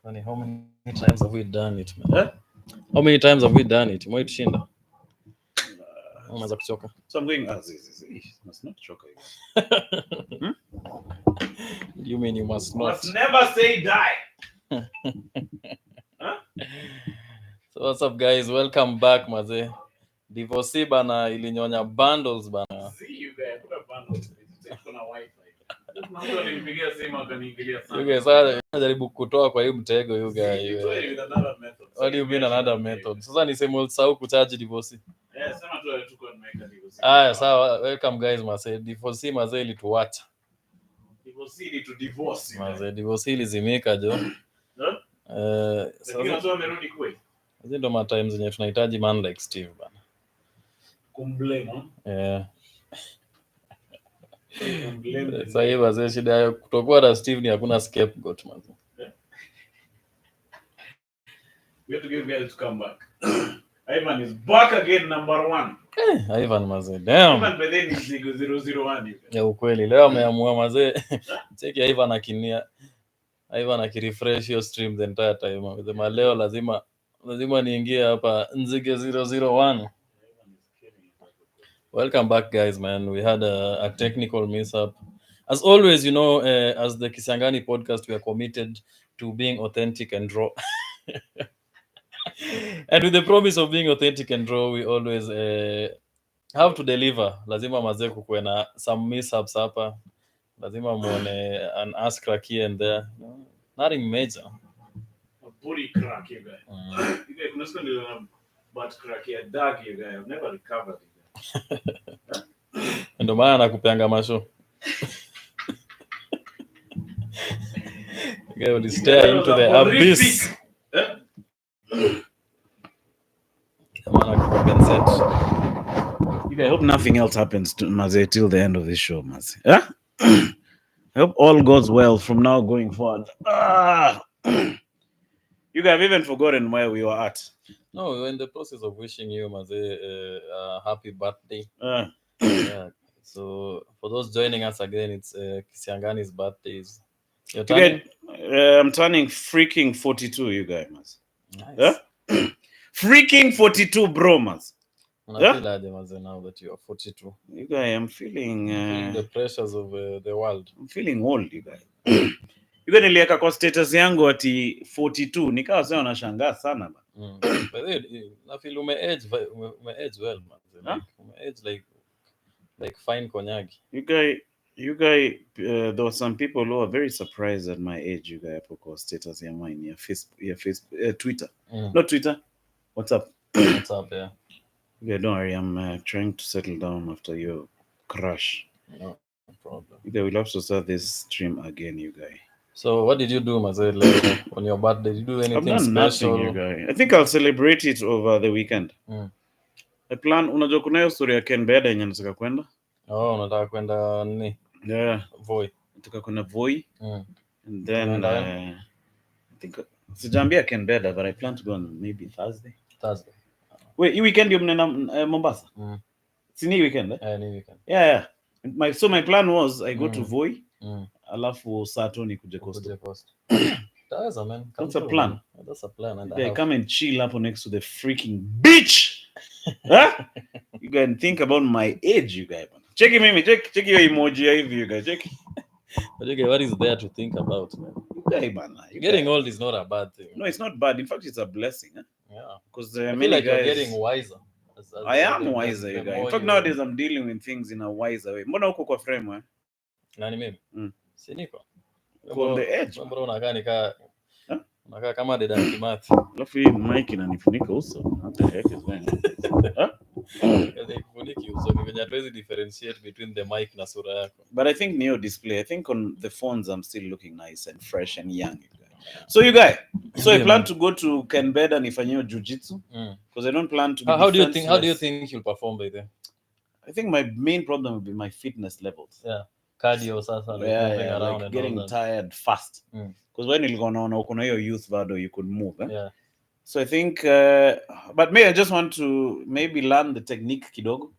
Funny, how many times have we done it, man? How many times have we done it? Mwe tushinda. Umeanza kuchoka. So I'm going must not choke. You mean you must not? Must never say die. So what's up guys? Welcome back maze. Divorce bana ilinyonya bundles bana. See you guys, put a bundles. Take on a wifi. Mtu alinipigia simu akaniingilia sana. You guys jaribu kutoa kwa hiyo mtego you guys. With another method. What do you mean another method? Sasa niseme usahau kucharge divorce. Sema tu tuko nimeweka divorce. Sawa, welcome guys maze. Divorce maze ilituacha. Divorce ili to divorce. Maze divorce ilizimika jo. Sasa watu wamerudi kweli. Hizo ndo times zenye tunahitaji man like Steve bana. Kumblame. Sasa hivi wazee shida ya kutokuwa na Steve ni hakuna scapegoat man. We have to give guys to come back. Ivan is back again, number 1. Ivan mazee. Damn. Ivan by then is 001. Ya ukweli leo ameamua mazee. Cheki Ivan akinia. Ivan akirefresh your stream the entire time. Sema leo lazima niingie hapa Nzige 001. Welcome back guys man. We had a technical mishap. As always, you know, as the Kisangani podcast, we are committed to being authentic and raw. And with the promise of being authentic and raw, we always have to deliver. Lazima mazee kukuwe na some mishaps hapa. Lazima muone an ass crack here and there. Nothing major. A booty crack, you guys. You guys, kuna siku niliona butt crack ya dog, you guys. I've never recovered it. Ndio maana nakupeanga masho. You guys will stare into the abyss. I hope nothing else happens to Maze till the end of this show, Maze. Yeah? I hope all goes well from now going forward. You guys have even forgotten where we were at. No, we were in the process of wishing you, Maze, a happy birthday. Yeah. So for those joining us again, it's Kisiangani's birthdays. I'm turning freaking 42, you guys. Nice. Yeah? Freaking 42, bro, Maze. Yeah? Now that you are 42. You guys, I'm feeling the pressures of the world. I'm feeling old, you guys. You guys niliweka kwa status yangu ati 42, nikawa sasa nashangaa sana ba. I feel ume age well, man. Ume age like fine cognac. You guys, there were some people who are very surprised at my age. You guys put status ya mine, ya Facebook, Twitter. Not Twitter. What's up? What's up, yeah. Yeah, don't worry. I'm trying to settle down after your crash. No problem. You guys, we'll have to start this stream again, you guys. So what did you do, Mazel, on your birthday? Did you do anything I've done special? Nothing, you guys. I think I'll celebrate it over the weekend. I plan, unajua kuna hiyo story ya Ken Beda yenye nataka kwenda? Unataka kwenda nini? Yeah. Voi. Nataka kwenda Voi. And then I think sijaambia Ken Beda, but I plan to go on maybe Thursday. Wait, hii weekend you mnena Mombasa? Si ni weekend eh? Ni weekend. Yeah. My plan was I go to Voi. Alafu Sato ni kuja Coast. That's man. That's a plan. That's a plan. And they come and chill up next to the freaking beach. Huh? You guys think about my age, you guys. Check your emoji hivi, you guys. Check. But okay, what is there to think about, man? Getting old is not a bad thing. No, it's not bad. In fact, it's a blessing. Huh? Yeah. Because I feel like you're getting wiser. I am wiser, you guys. In fact, nowadays I'm dealing with things in a wiser way. Mbona uko kwa frame, eh? Nani mimi? Si niko. On the edge. Mbona unakaa kama deda Kimathi. Alafu hii mic inanifunika uso. What the heck is going on? Ifuniki uso ni venye hatuwezi differentiate between the mic na sura yako. But I think Neo display. I think on the phones I'm still looking nice and fresh and young. So you guys, I plan to go to Ken Beda nifanyio jiu-jitsu because I don't plan to be How do you think you'll perform by then? I think my main problem will be my fitness levels. Yeah. Cardio sasa around like getting tired fast. Because when you're gonna uko na hiyo youth bado you could move. Yeah. So I think but maybe I just want to maybe learn the technique kidogo.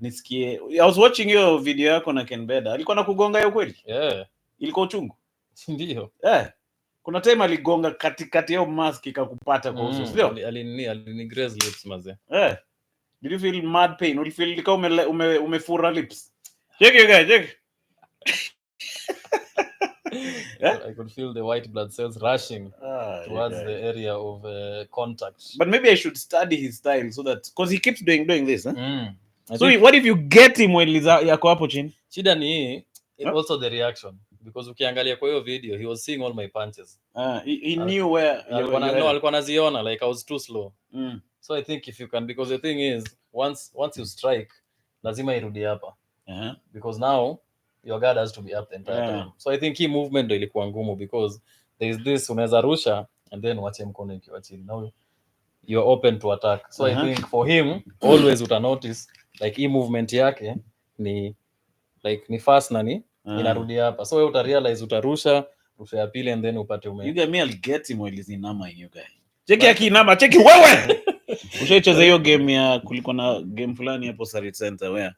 Nisikie. I was watching your video yako na Ken Beda. Alikuwa na kugonga hiyo kweli? Yeah. Ilikuwa uchungu? Ndio. Kuna time aligonga katikati yao mask ikakupata kwa uso, sio? Alini graze lips maze. Did you feel mad pain? Or feel kama umefura lips? Check you guys, check. I could feel the white blood cells rushing towards the area of contact. But maybe I should study his style so that, because he keeps doing this, huh? So what if you get him when yako hapo chini? Shida ni also the reaction, because ukiangalia kwa hiyo video he was seeing all my punches. He knew where alikuwa anaziona, like I was too slow. So I think if you can, because the thing is once you strike lazima irudi hapa. Because now your guard has to be up the entire time. So I think key movement ndio ilikuwa ngumu, because there is this, unaweza rusha and then wache mkono ikiwa chini. Now you are open to attack. So I think for him always uta notice like hii movement yake ni like ni fast na ni inarudi hapa. So wewe uta realize utarusha ya pili and then upate You get me, I'll get him while inama you guy. Cheki akinama, cheki wewe. Ushaicheza hiyo game ya, kulikuwa na game fulani hapo Sarit Center where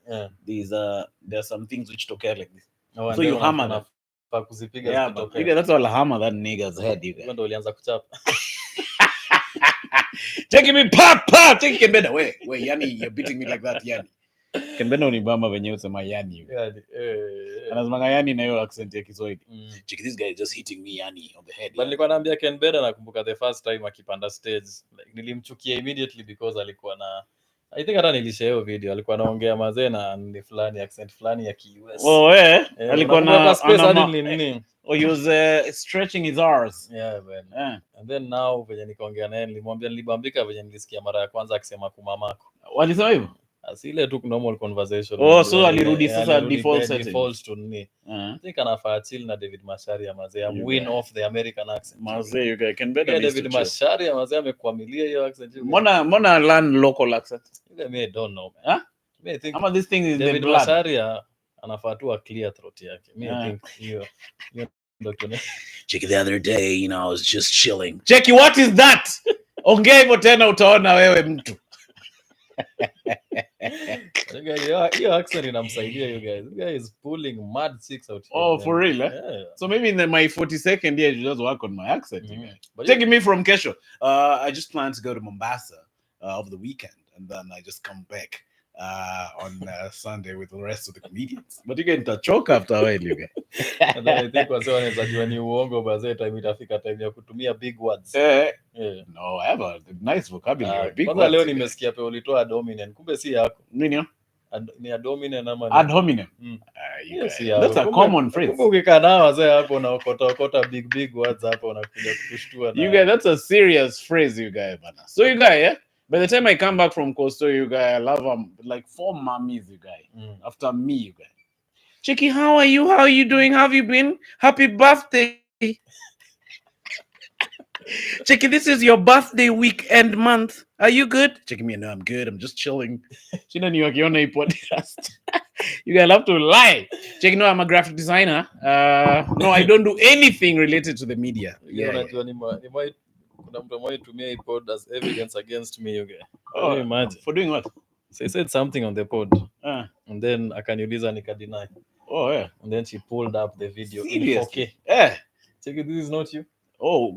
there are some things which tokea like this. So you hammer that pa kuzipiga zikitokea. Yeah, that's all hammer that nigga's head you guys. Ndio ulianza kuchapa. Cheki me pop. Cheki Kembeda we yani you're beating me like that yani. Kembeda unibamba wenyewe usema yani. Anasema yani na hiyo accent ya Kiswahili. Cheki this guy is just hitting me yani on the head. But nilikuwa naambia Kembeda, nakumbuka the first time akipanda stage like nilimchukia immediately because alikuwa na, I think hata nilishare hiyo video, alikuwa anaongea mazee na ni fulani accent fulani ya US. Alikuwa na space hadi nini. He was stretching his arms. Yeah man. And then now venye nikaongea naye nilimwambia, nilibambika venye nilisikia mara ya kwanza akisema kumamako. Walisema hivyo? Asile tu normal conversation. So alirudi sasa default setting. Default to ni. I think anafaa chill na David Masharia mazee, win off the American accent. Mazee you guys can better David Masharia mazee amekwamilia hiyo accent. Mbona learn local accent? I don't know man. I think ama this thing is David Masharia anafaa tu clear throat yake. I think hiyo Check the other day, I was just chilling. Check, what is that? Ongea hivyo tena utaona wewe mtu. Your accent inamsaidia you guys. You guys is pulling mad chicks out here. Oh, man. For real? Yeah. So maybe in my 42nd year, you just work on my accent. Taking me from Kesho. I just plan to go to Mombasa over the weekend, and then I just come back on Sunday with the rest of the comedians. But you get to choke after a while, you get. And then I think wase wanaweza jua ni uongo, baadaye time itafika time ya kutumia big words. No, I have a nice vocabulary. Big words. Leo nimesikia pe ulitoa ad hominem. Kumbe si yako. Nini? Ni ad hominem ama ni? Ad hominem. That's a common phrase. Kumbe ukikaa nao wase hapo na okota big words hapo unakuja kukushtua na. You guys, that's a serious phrase you guys bana. So you guys, by the time I come back from Costa, you guys, I love like 4 mummies, you guys. After me, you guys. Chicky, how are you? How are you doing? How have you been? Happy birthday. Chicky, this is your birthday weekend month. Are you good? Chicky, me, no, I'm good. I'm just chilling. You podcast. You guys love to lie. Chicky, no, I'm a graphic designer. No, I don't do anything related to the media. Kuna mtu mmoja tumia hii pod as evidence against me, you guys. Can you imagine? For doing what? So he said something on the pod. And then akaniuliza nikadeny. And then she pulled up the video. Seriously? Check it, this is not you.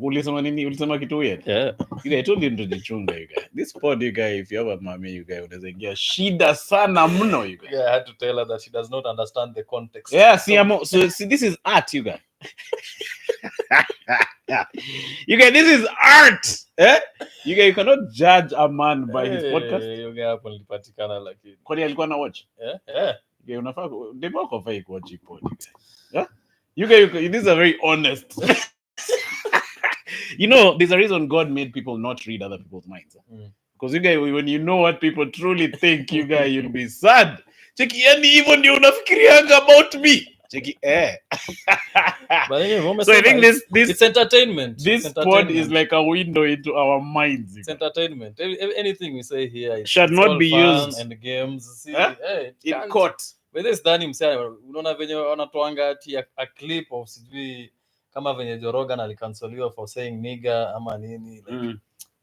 Ulisema nini? Ulisema kitu weird? Yeah. You guys told him to jichunga, you guys. This pod, you guys, if you have a mommy, you guys, unaweza ingia shida sana mno, you guys. Yeah, I had to tell her that she does not understand the context. Yeah, so see, this is art, you guys. You guys, this is art. You guys, you cannot judge a man by his podcast. You guys hapo nilipatikana lakini. Kwani alikuwa na watch? Yeah. You guys, unafaa demo wako fake watch pod, you guys. You guys, these are very honest. You know, there's a reason God made people not read other people's minds. Because you guys, when you know what people truly think, you guys, you'll be sad. Cheki, yani hivyo ndio unafikirianga about me. Cheki, But anyway, so I think this it's entertainment. This pod is like a window into our minds. It's entertainment. Anything we say here should not be used and games. See, in court. With this Danny msema, unaona venye wanatoanga ati a clip of sijui kama venye Joe Rogan alikansoliwa for saying nigga ama nini.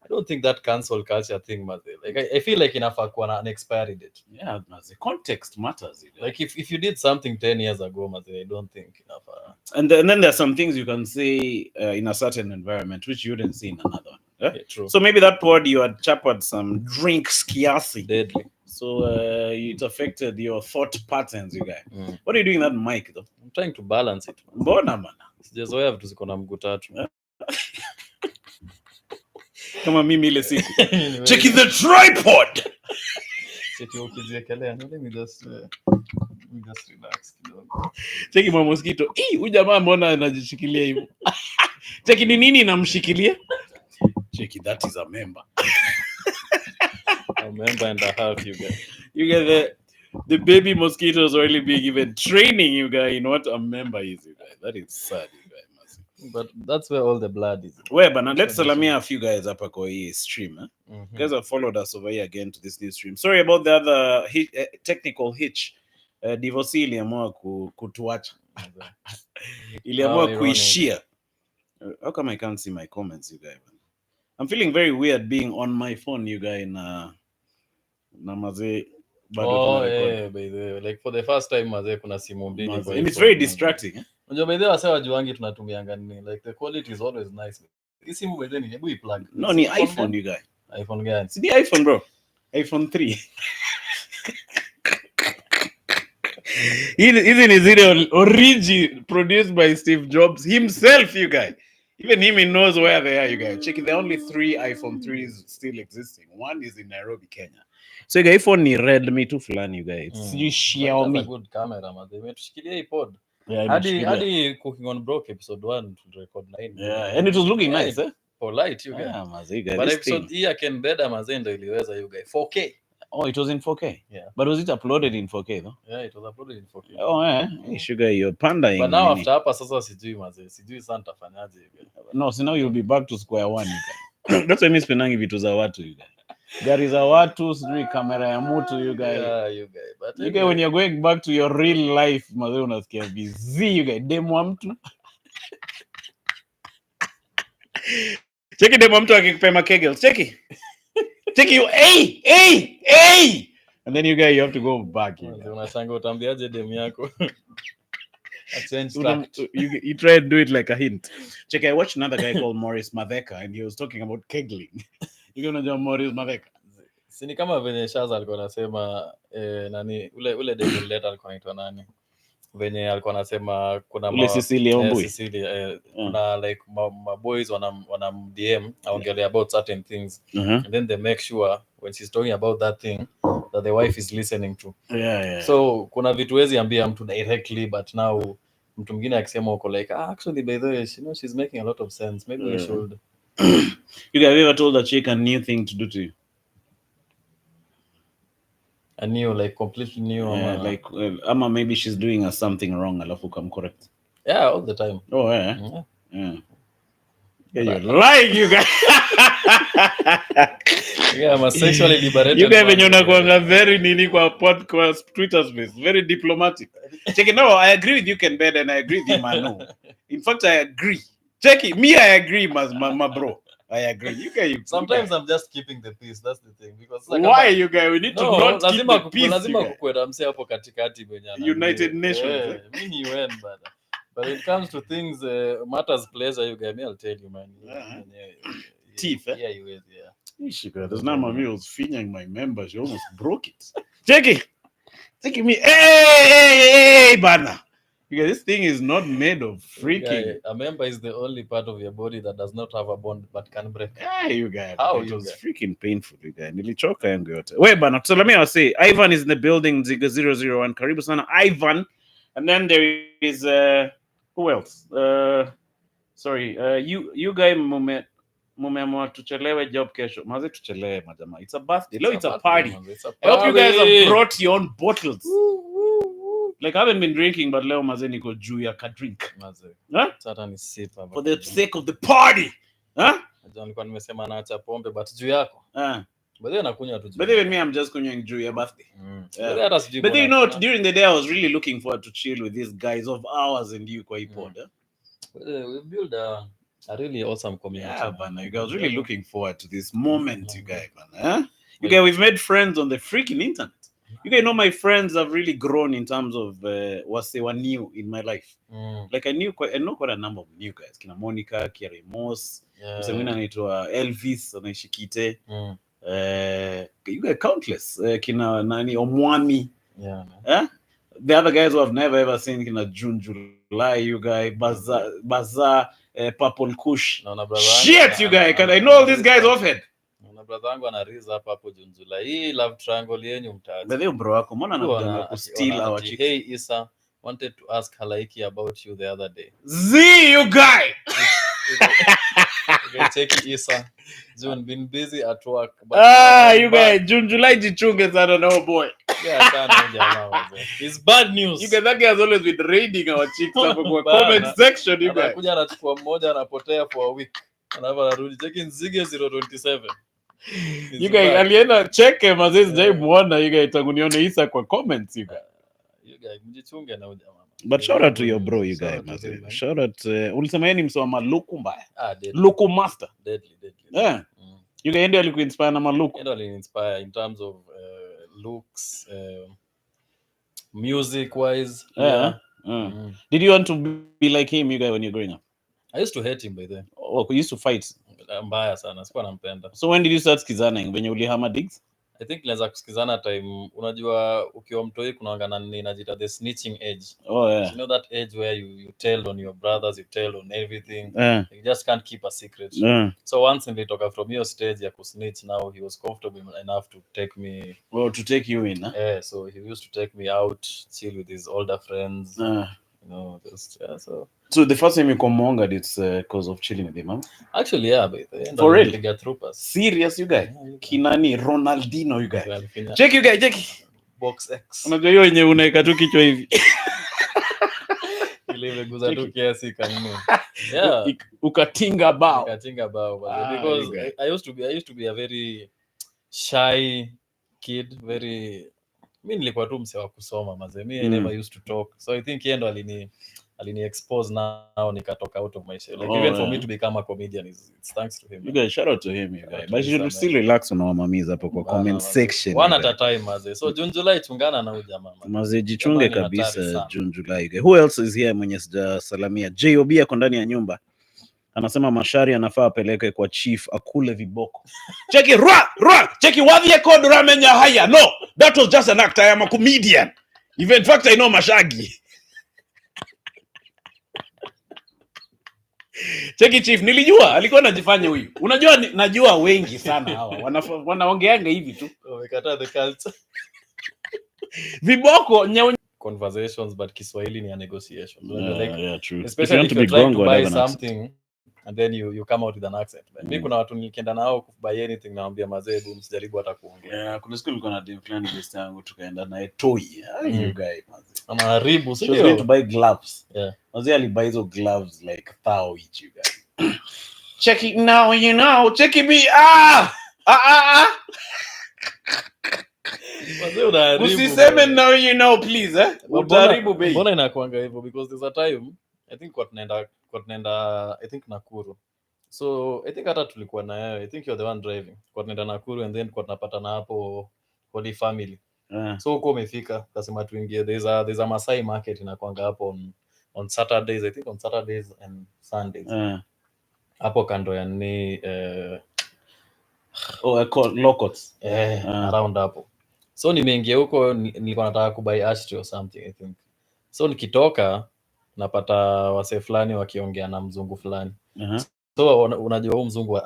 I don't think that cancel culture thing maze. Like I feel like inafaa kuwa na an expiry date. Yeah, maze. Context matters. Like if you did something 10 years ago maze, I don't think inafaa. And then there's some things you can say in a certain environment which you wouldn't see in another one. Yeah, true. So maybe that pod you had chappered some drink Scarcity. Deadly. So it affected your thought patterns, you guys. What are you doing that mic though? I'm trying to balance it. Mbona mana? Sijazoea vitu ziko na mguu tatu. Kama mimi ile siku. Check the tripod. Check your ukiziekelea. Let me just relax kidogo. Check my mosquito. Huyu jamaa mbona anajishikilia hivyo? Check ni nini inamshikilia? Check that is a member. A member and a half, you guys. You get the baby mosquitoes really being even training you guys in what a member is, you guys. That is sad, you guys. But that's where all the blood is. Well, but now let's salamia a few guys up kwa hii stream. You guys have followed us over here again to this new stream. Sorry about the other technical hitch. Divorce iliamua kutuacha. Iliamua kuishia. How come I can't see my comments, you guys? I'm feeling very weird being on my phone, you guys. Namaze. Yeah, by the way, like for the first time maze kuna simu mbili. And it's very distracting. Unajua by the way sawa juangi tunatumianga nini? Like the quality is always nice. Hii simu by the way hebu i-plug. No, ni iPhone you guys. iPhone gani? Si iPhone bro. iPhone 3. Hizi ni zile origin produced by Steve Jobs himself, you guys. Even him knows where they are, you guys. Check it, there are only 3 iPhone 3s still existing. One is in Nairobi, Kenya. So you guys, iPhone ni Redmi tu fulani, you guys. You Xiaomi. That's a good camera, man. Imetushikilia hii pod. Hadi Cooking on Broke episode 1 to record 9. Yeah, and it was looking nice, eh? Polite, you guys. Yeah, mazi, guys. But episode hii ya Ken Beda mazendo iliweza, you guys. 4K. Oh, it was in 4K? Yeah. But was it uploaded in 4K, though? Yeah, it was uploaded in 4K. Oh, yeah. Hey, sugar, you're pandaing. But now after hapa sasa sijui maze. Sijui sana tafanyaje, you guys. No, so now you'll be back to square one, you guys. That's why mimi sipendangi vitu za watu, you guys. Gari za watu, sijui kamera ya mtu, you guys. Yeah, you guys. But you guys, when you're going back to your real life, maze unasikia busy, you guys. Demo wa mtu. Cheki demo wa mtu akikupema kegels. Cheki. Take you, hey! And then you guys, you have to go back. Unashanga utambiaje demu yako? You try and do it like a hint. Check, I watched another guy called Maurice Madeka, and he was talking about kegling. You know Maurice Madeka? Sini kama venye Shaza alikuwa anasema nani ule demu leta alikuwa anaitwa nani? Venye alikuwa anasema kuna ule Cecilia kuna like my boys wanam DM aongelea about certain things and then they make sure when she's talking about that thing that the wife is listening to. Yeah. So kuna vitu wezi ambia mtu directly, but now mtu mwingine akisema uko like actually by the way she's making a lot of sense, maybe we should. You guys have ever told a chick a new thing to do to you? A new, like completely new? Yeah, like ama maybe she's doing something wrong, alafu come correct. Yeah, all the time. Oh yeah. Yeah, you're lying, you guys. Yeah, I'm a sexually liberated. You guys when unakuanga very nini kwa podcast Twitter space, very diplomatic. Check it, no, I agree with you Ken Bed, and I agree with you Manu. In fact, I agree. Check it, me I agree, my bro. I agree. You guys. Sometimes I'm just keeping the peace. That's the thing. Because like, why you guys? We need to not keep the peace. Lazima kukwenda mse hapo katikati mwenye United Nations. Mimi UN bana. But when it comes to things matters pleasure, you guys, I'll tell you, man. Teeth. Yeah, you will. Yeah. There's not my meals feeding my members. You almost broke it. Check it. Take me. Hey, bana. Because this thing is not made of freaking. Yeah, a member is the only part of your body that does not have a bond but can break. Yeah, you guys. How it was freaking painful, you guys. Nilichoka yangu yote. Wait, bana. So let me say, Ivan is in the building. Ziga 001. Karibu sana, Ivan. And then there is who else? Sorry. You guys mumeamua tuchelewe job kesho. Maze tuchelewe majama. It's a birthday. It's a party. I hope you guys have brought your own bottles. Like I haven't been drinking, but leo maze niko juu ya ka drink. Maze. Huh? Sasa ni sipa. For the sake of the party. Huh? Nilikuwa nimesema naacha pombe but juu yako. But then nakunywa tu juu. But even me I'm just kunywa juu ya birthday. Yeah. But you know during the day I was really looking forward to chill with these guys of ours and you kwa hii pod. We build A really awesome community. Yeah, man. You guys really looking forward to this moment, you guys, man. Huh? You guys, we've made friends on the freaking internet. You guys know my friends have really grown in terms of what they were new in my life. Like I know quite a number of new guys. Kina Monica, Kiara Moss, msengine anaitwa Elvis, anaishi Kite. You guys countless. Kina nani Omwami. Yeah, man. The other guys who I've never ever seen, kina June, July, you guys, Bazaar, Purple Kush. No, brother. Shit, you guys, can I know all these guys often? Na brother wangu anariza hapa hapo June July. Hii love triangle yenyu mtaacha. Bado bro wako mbona anataka ku steal our chicks? Hey Isa, wanted to ask Halaiki about you the other day. Z, you guy. Okay, check Isa. June been busy at work. But you guys, June July jichunge sana no boy. Yeah, sana jamaa. It's bad news. You guys, that guy has always been raiding our chicks hapo kwa comment section, you guys. Anakuja anachukua mmoja anapotea for a week. Anaanza narudi checking Zige 027. You guys alienda check mazezi jai muona you guys tangu nione Isa kwa comments you guys. You guys mjichunge na jamaa. But shout out to your bro you guys mazezi. Shout out ulisema yeye ni msoma maluku mbaya. Luku master. Deadly. Yeah. You guys ndio alikuinspire na maluku. Ndio aliniinspire in terms of looks, music wise. Yeah. Did you want to be like him you guys when you're growing up? I used to hate him by then. Oh, you used to fight. Mbaya sana, sikuwa nampenda. So when did you start skizana when you ulihama digs? I think nilianza kusikizana time unajua ukiwa mtoi kunaanga ninajita the snitching age. Oh yeah. You know that age where you tell on your brothers, you tell on everything. You just can't keep a secret. So once nilitoka from your stage ya kusnitch, now he was comfortable enough to take me. Well, to take you in, huh? Yeah, so he used to take me out, chill with his older friends. You know, just So the first time you come Monga, it's because of chilling with him, huh? Actually, yeah, but the end for real, they get troopers. Serious, you guys? Yeah, Kinani, Ronaldinho, you guys. Check, you guys, check. Box X. Unajua hiyo yenye unaeka tu kichwa hivi. Ile imeguza tu kiasi kanini. Yeah. Ukatinga bao. Because I used to be a very shy kid, very mimi nilikuwa tu mse wa kusoma mazee. I never used to talk. So I think yeye ndo alini expose now nikatoka out of my shell. Like even for me to become a comedian it's thanks to him. You guys, shout out to him, you guys. But you should still relax on our mamis hapo kwa comment section. One at a time mazee. So June July chungana na huyu jamaa mazee. Mazee jichunge kabisa June July. Who else is here mwenye sijasalamia? JOB ako ndani ya nyumba. Anasema Mashari anafaa apeleke kwa chief akule viboko. Cheki cheki wadhi code ramenya haya. No, that was just an act. I am a comedian. Even in fact I know Mashagi. Cheki chief nilijua alikuwa anajifanya huyu. Unajua najua wengi sana hawa. Wanaongeanga hivi tu. Wamekataa the culture. Viboko conversations but Kiswahili ni a negotiation. Yeah, true. Especially if you're trying to buy something and then you come out with an accent. Mimi kuna watu nikienda nao kubuy anything naambia mazee boom sijaribu hata kuongea. Yeah, kuna siku nilikuwa na dem plan list yangu tukaenda naye toy. You guys mazee. Anaharibu sio. She was to buy gloves. Yeah. Mazee alibuy hizo gloves like 1,000 each you guys. Check it now, you know. Check it me. Usiseme now you know please Utaribu bei. Mbona inakuanga hivyo because there's a time I think kwa tunaenda I think Nakuru. So I think hata tulikuwa na yeye. I think you're the one driving. Kwa tunaenda Nakuru and then kwa tunapatana hapo Holy Family. So uko umefika kasema tuingie there's a Masai market inakuanga hapo on Saturdays, I think on Saturdays and Sundays. Hapo kando ya ni I call Locots. Around hapo. So nimeingia huko nilikuwa nataka kubuy ashtray or something I think. So nikitoka napata wase fulani wakiongea na mzungu fulani. So unajua huyu mzungu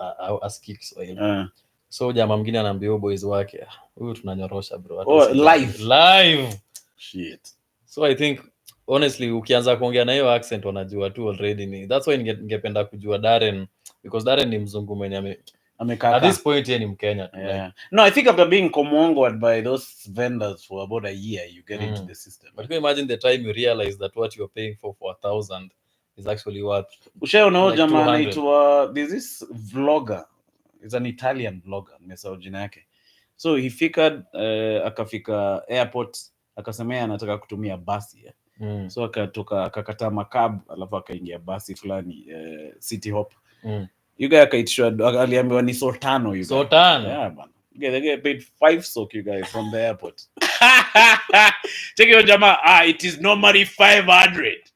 asikii Kiswahili. So jamaa mwingine anaambia huyo boys wake, huyu tunanyorosha bro. Live. Shit. So I think honestly ukianza kuongea na hiyo accent unajua tu already that's why ningependa kujua Darren because Darren ni mzungu mwenye at this point yeye ni Mkenya. Yeah. No, I think after being commonged by those vendors for about a year you get into the system. But can you imagine the time you realize that what you're paying for 1,000 is actually worth ushaona jamaa anaitwa this vlogger, is an Italian vlogger, nimesahau jina yake. So he akafika airport akasemea anataka kutumia basi. So akatoka akakataa makab alafu akaingia basi fulani City Hop. You guys akaitishwa aliambiwa ni Sultano you guys. Sultano. Yeah man. They get paid 5 sock you guys from the airport. Check your jama. It is normally 500.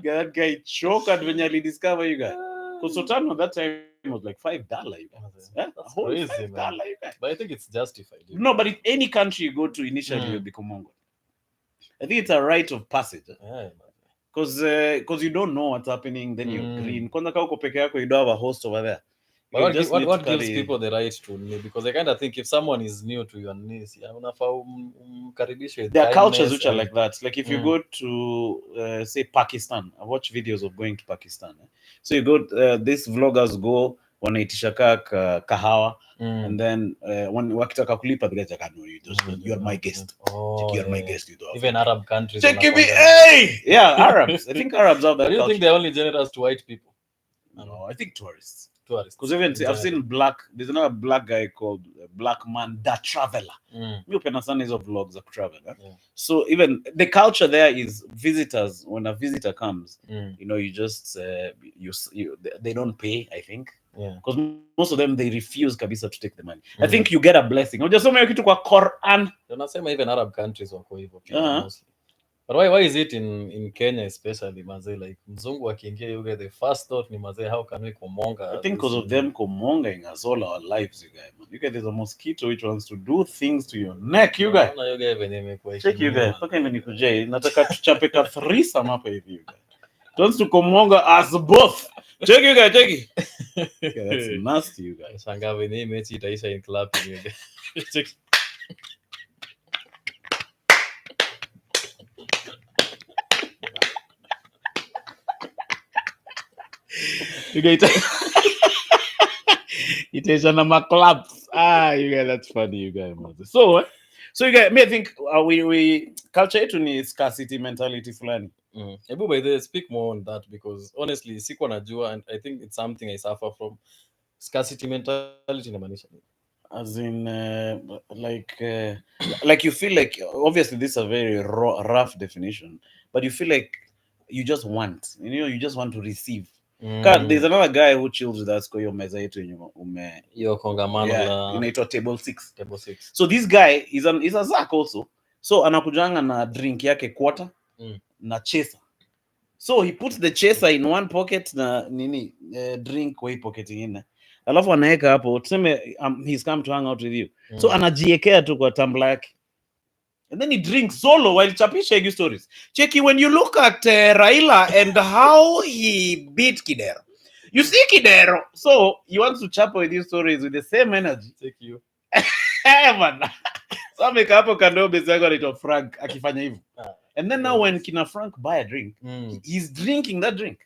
That guy choked when you discover you guys. Because Sultano that time was like $5 you guys. Yeah? That's crazy, $5 you guys. But I think it's justified. No, but in any country you go to initially you'll become Mongo. I think it's a rite of passage. Yeah. Because you don't know what's happening, then you're green. Kwanza kama uko peke yako, you don't have a host over there. But what gives people the right to me? Because I kind of think if someone is new to your niece, there are cultures which are like that. Like if you go to say Pakistan, I watch videos of going to Pakistan. So you go, these vloggers go wanaitisha kahawa, and then when wakitaka kulipa, the guys like, no, you're my guest. You're my guest. You don't. Even Arab countries. Check me, hey, yeah, Arabs. I think Arabs have that. Do you think they're only generous to white people? No, I think tourists. Because even I've seen there's another black guy called Black Man Da Traveler. You can understand his vlogs of travel. So even the culture there is visitors. When a visitor comes, you just they don't pay, I think. Because most of them they refuse kabisa to take the money. I think you get a blessing. Just so many kitu kwa Quran. Unasema even Arab countries wako hivyo mostly. But why is it in Kenya especially, mazee, like mzungu akiingia you get the first thought ni mazee, how can we kumonga? I think because of them kumonging us all our lives, you guys. You guys, there's a mosquito which wants to do things to your neck, you guys. No, you guys venye imekuwa. Check you guys. Paka imenikujia. Nataka tuchape ka threesome hapa hivi, you guys. Wants to kumonga us both. Check you guys, check it. Yeah, that's nasty, you guys. Shanga venye mechi itaisha in club you guys. Check. You guys, it is on my clubs. You guys, that's funny, you guys. So you guys, I think we culture yetu ni scarcity mentality fulani. Ebu by the way, speak more on that, because honestly, sikuwa najua, and I think it's something I suffer from. Scarcity mentality inamaanisha nini? As in, like you feel like, obviously this is a very rough definition, but you feel like you just want, you just want to receive. There's another guy who chills with us kwa hiyo meza yetu hiyo kongamano la inaitwa table 6. Table 6. So this guy is a Zak also. So anakujanga na drink yake quarter na chaser. So he puts the chaser in one pocket na drink kwa hii pocket nyingine. Alafu anaweka hapo, tuseme he's come to hang out with you. So anajiekea tu kwa tumbler yake. And then he drinks solo while chapisha higi stories. Cheki, when you look at Raila and how he beat Kidero. You see Kidero, so he wants to chap with these stories with the same energy. Take you. Man. So ameka hapo kando bezangu anaitwa Frank akifanya hivyo. And then now when kina Frank buy a drink, he's drinking that drink.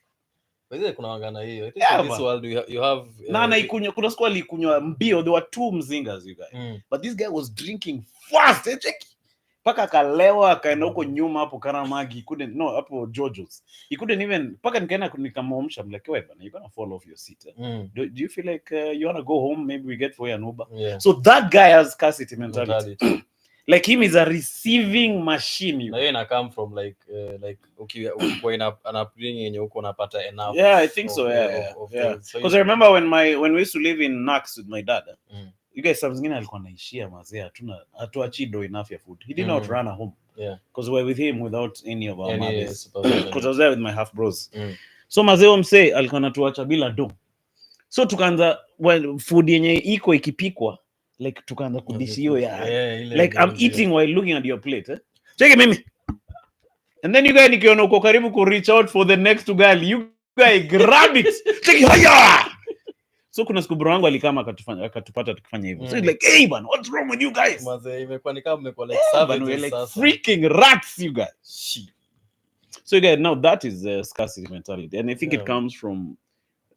Wewe kuna wangana hiyo. I think in this world you have ikunywa, kuna siku alikunywa mbio, there were 2 mzingas you guys. But this guy was drinking fast. Cheki. Paka kalewa akaenda huko nyuma hapo Karamagi, hapo Jojo's. He couldn't even, paka nikaenda nikamwamsha, I'm like, wait, you're gonna fall off your seat. Do you feel like you wanna go home? Maybe we get for you an Uber. Yeah. So that guy has scarcity mentality. Like him is a receiving machine. Na ina come from like ukiwa in an upbringing yenye uko unapata enough. Yeah, I think so. Yeah. Because I remember when we used to live in Nax with my dad. You guys, some zingine alikuwa naishia mazee, hatuachi do enough ya food. He did not run a home. Yeah. Because we were with him without any of our mothers. Because I was there with my half bros. So mazee msee alikuwa natuacha bila do. So tukaanza, food yenye iko ikipikwa, like tukaanza kudishi hiyo like I'm eating while looking at your plate. Check mimi. And then you guys nikiona uko karibu ku reach out for the next ugali, you guys grab it. Check haya. So kuna siku bro wangu alikama akatupata tukifanya hivyo. So like, hey man, what's wrong with you guys? Mazee imekuwa ni kama mmekuwa like savages, like freaking rats you guys. So you guys, now that is scarcity mentality, and I think it comes from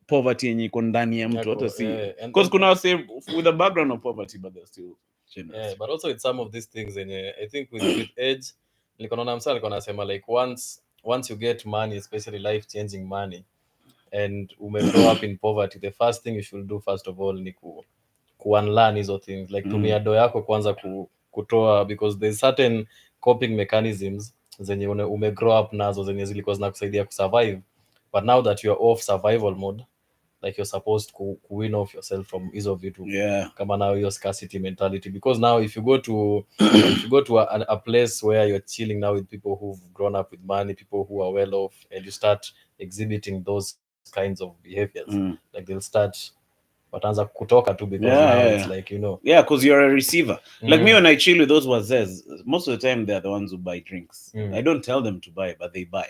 poverty yenye iko ndani ya mtu, hata si because kuna say with a background of poverty but they're still generous. Yeah, but also it's some of these things and I think with age nilikuwa msali alikuwa anasema like once you get money, especially life changing money, and grow up in poverty, the first thing you should do first of all ni unlearn hizo things, like tumia do yako kwanza kutoa, because there's certain coping mechanisms zenye grow up nazo zenye zilikuwa zinakusaidia kusurvive, but now that you are off survival mode like you're supposed to win off yourself from hizo vitu. Kama now your scarcity mentality, because now if you go to a place where you're chilling now with people who've grown up with money, people who are well off, and you start exhibiting those kinds of behaviors, like they'll start wataanza kutoka tu, because now it's like, because you're a receiver. Like me, when I chill with those wazes, most of the time they're the ones who buy drinks. I don't tell them to buy, but they buy.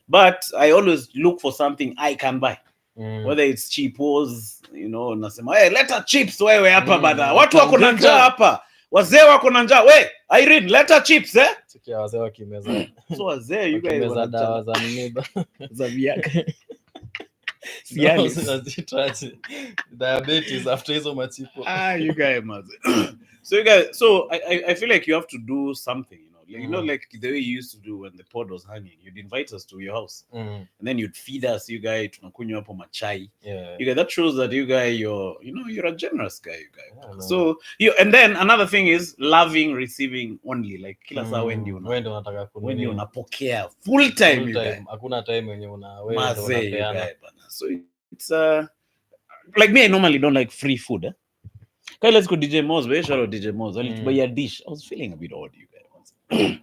But I always look for something I can buy, whether it's cheapos, nasema hey, leta chips wewe hapa bada, watu wako na njaa hapa, wazee wako na njaa, we Irene leta chips sikia wazee wakimeza so wazee you guys wakimeza dawa za nini za viaka diabetes after hizo machipo. You guys must. So I feel like you have to do something, like the way you used to do when the pod was hanging. You'd invite us to your house, and then you'd feed us. You guys, tunakunywa hapo machai. You guys, that shows that you guys, you're a generous guy. You guys. So and then another thing is loving receiving only. Like kila saa wendi unataka kununua, wendi unapokea full time. You guys, hakuna time wenye unapeana. So it's like me, I normally don't like free food. Okay, let's go DJ Moz. Where shout out DJ Moz. I need to buy a dish. I was feeling a bit odd, you guys.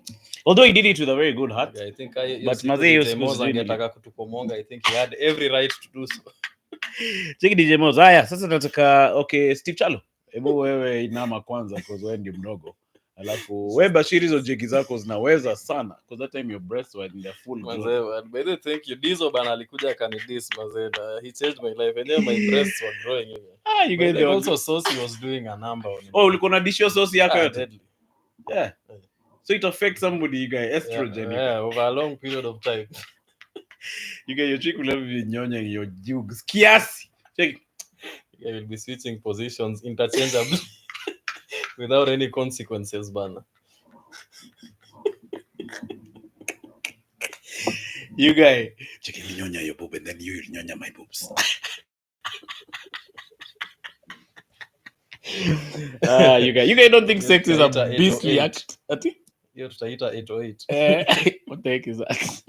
Although he did it with a very good heart. I think but DJ Moz angetaka kutukomonga. I think he had every right to do so. Check DJ Moz. Haya, sasa nataka Steve Chalo. Hebu wewe inama kwanza because wewe ndio mdogo. Alafu wewe Bashiri hizo jeki zako zinaweza sana because that time your breasts were in their full glow. By the way, thank you. Dizo bana alikuja akanidis mazeda. He changed my life. And then my breasts were growing. You guys also Saucy was doing a number on it. Ulikuwa na dish Saucy yako yote. Yeah. So it affects somebody, you guys, estrogen. Yeah, over a long period of time. You guys, your chick will have you nyonya your jugs. Kiasi. Check. You will be switching positions interchangeably. Without any consequences, bana. You guys, check it, nyonya your boob and then you nyonya my boobs. You guys don't think sex is a beastly act? You're tutaita 808. What the heck is that?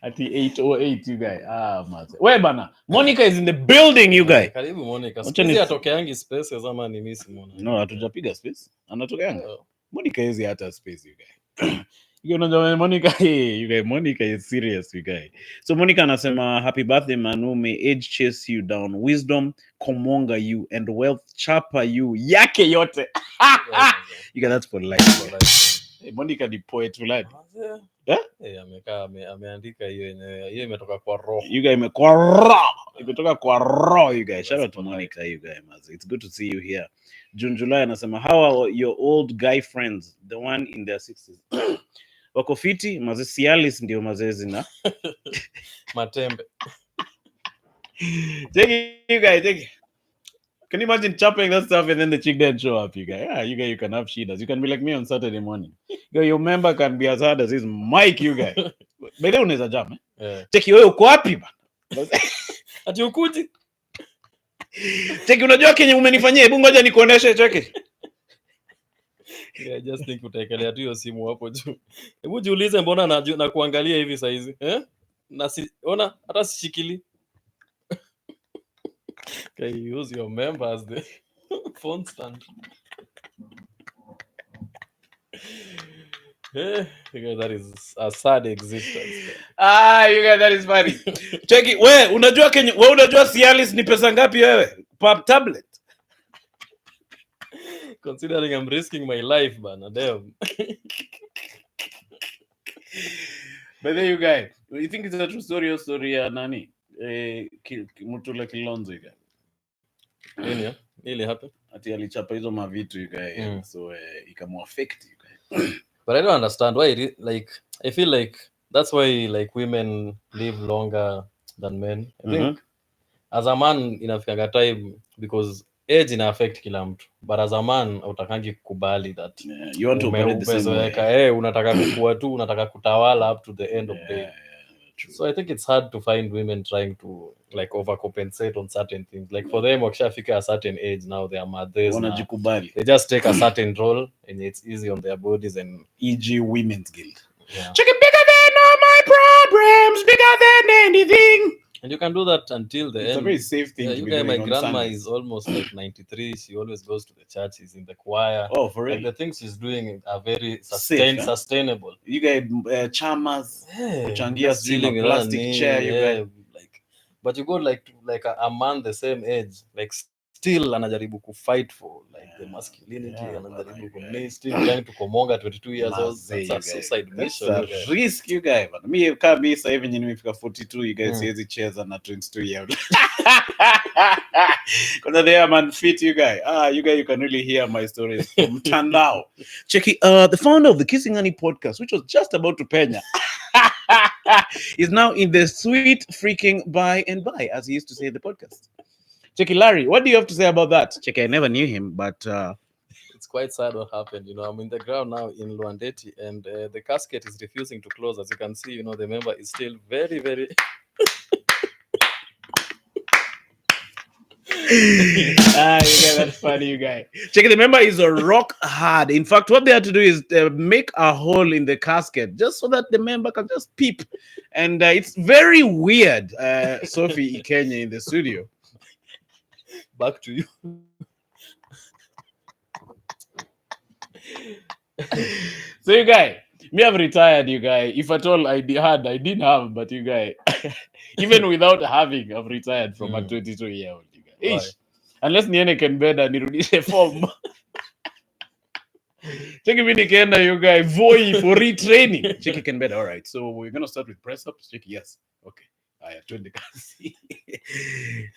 At the 808, you guys. Man. Where bana? Monica is in the building, you guys. Karibu Monica. Sisi atokeangi spaces ama ni miss Monica? No, hatujapiga space. Anatokeanga. Monica is hata space, you guys. You know Monica, you guys. Monica is serious, you guys. So Monica anasema happy birthday Manu, may age chase you down, wisdom komonga you, and wealth chapa you yake yote. You guys, that's for life. Hey, Monica ni poet fulani. Ameandika hiyo imetoka kwa roho. You guys imetoka kwa roho, you guys. Shout out to Monica, you guys. It's good to see you here. June July anasema how are your old guy friends, the one in their 60s? Wako fiti, maze Cialis ndio mazezi na matembe. Take it, you guys, take it. Can you imagine chopping that stuff and then the chick didn't show up, you guys? Yeah, you guys, you can have shidas. You can be like me on Saturday morning. Your member can be as hard as his mic, you guys. Bele unaweza jam, Take wewe uko wapi bana? Ati ukuti? Take unajua kenye umenifanyia, hebu ngoja nikuoneshe cheke. I just think utaekelea tu hiyo simu hapo juu. Hebu jiulize mbona na kuangalia hivi saa hizi? Na ona hata sishikili. Can you use your member as the phone stand? That is a sad existence. You guys, that is funny. Check it. Wewe unajua Cialis ni pesa ngapi wewe? Per tablet. Considering I'm risking my life, bana, damn. But then you guys, you think it's a true story or story ya nani? Mutula Kilonzo, you guys. Really happened. Ati alichapa hizo mavitu, you guys. So ikamuaffect, you guys. But I don't understand why. I feel like that's why women live longer than men. I think as a man inafika time because age ina affect kila mtu, but as a man utakangi kukubali that you want to operate the same way. Unataka kukua tu, unataka kutawala up to the end of the day. So I think it's hard to find women trying to overcompensate on certain things. Like for them, wakishafika a certain age now, they are mothers. They just take a certain role and it's easy on their bodies, and e.g. Women's Guild. Yeah. Check it, bigger than all my problems, bigger than anything. And you can do that until the end. It's a very safe thing to you be guys, doing my on grandma Sundays. is almost like 93. She always goes to the church. She's in the choir. Oh, for real? Like the things she's doing are very Safe, sustainable. You guys, chamas, kuchangia just chilling a plastic chair, you guys. like, but you go like a man the same age, like still anajaribu ku fight for like the masculinity, anajaribu ku still trying to komonga 22 years old. That's a suicide mission. That's a risk, you guys. But me kama mimi sasa hivi nimefika 42, you guys siwezi cheza na 22 years. Because they are man fit, you guys. You guys, you can really hear my stories from Tandao. Check it. The founder of the Kissing Annie podcast, which was just about to penya, is now in the sweet freaking by and by, as he used to say in the podcast. Checky Larry, what do you have to say about that? Checky, I never knew him, but it's quite sad what happened. I'm in the ground now in Luandeti, and the casket is refusing to close. As you can see, the member is still very, very. You guys, that's funny, you guys. Check it, the member is a rock hard. In fact, what they had to do is make a hole in the casket just so that the member can just peep. And it's very weird. Sophie Ikenya in the studio. Back to you. So you guys, me have retired, you guys. If at all I didn't have, but you guys, even without having, I've retired from a 22-year-old. You guys. Unless niene can better nirudishe form. Check it, nikienda, you guys, voy for retraining. Check it can better. All right. So we're gonna start with press ups. Check it, yes. Okay. I joined the class.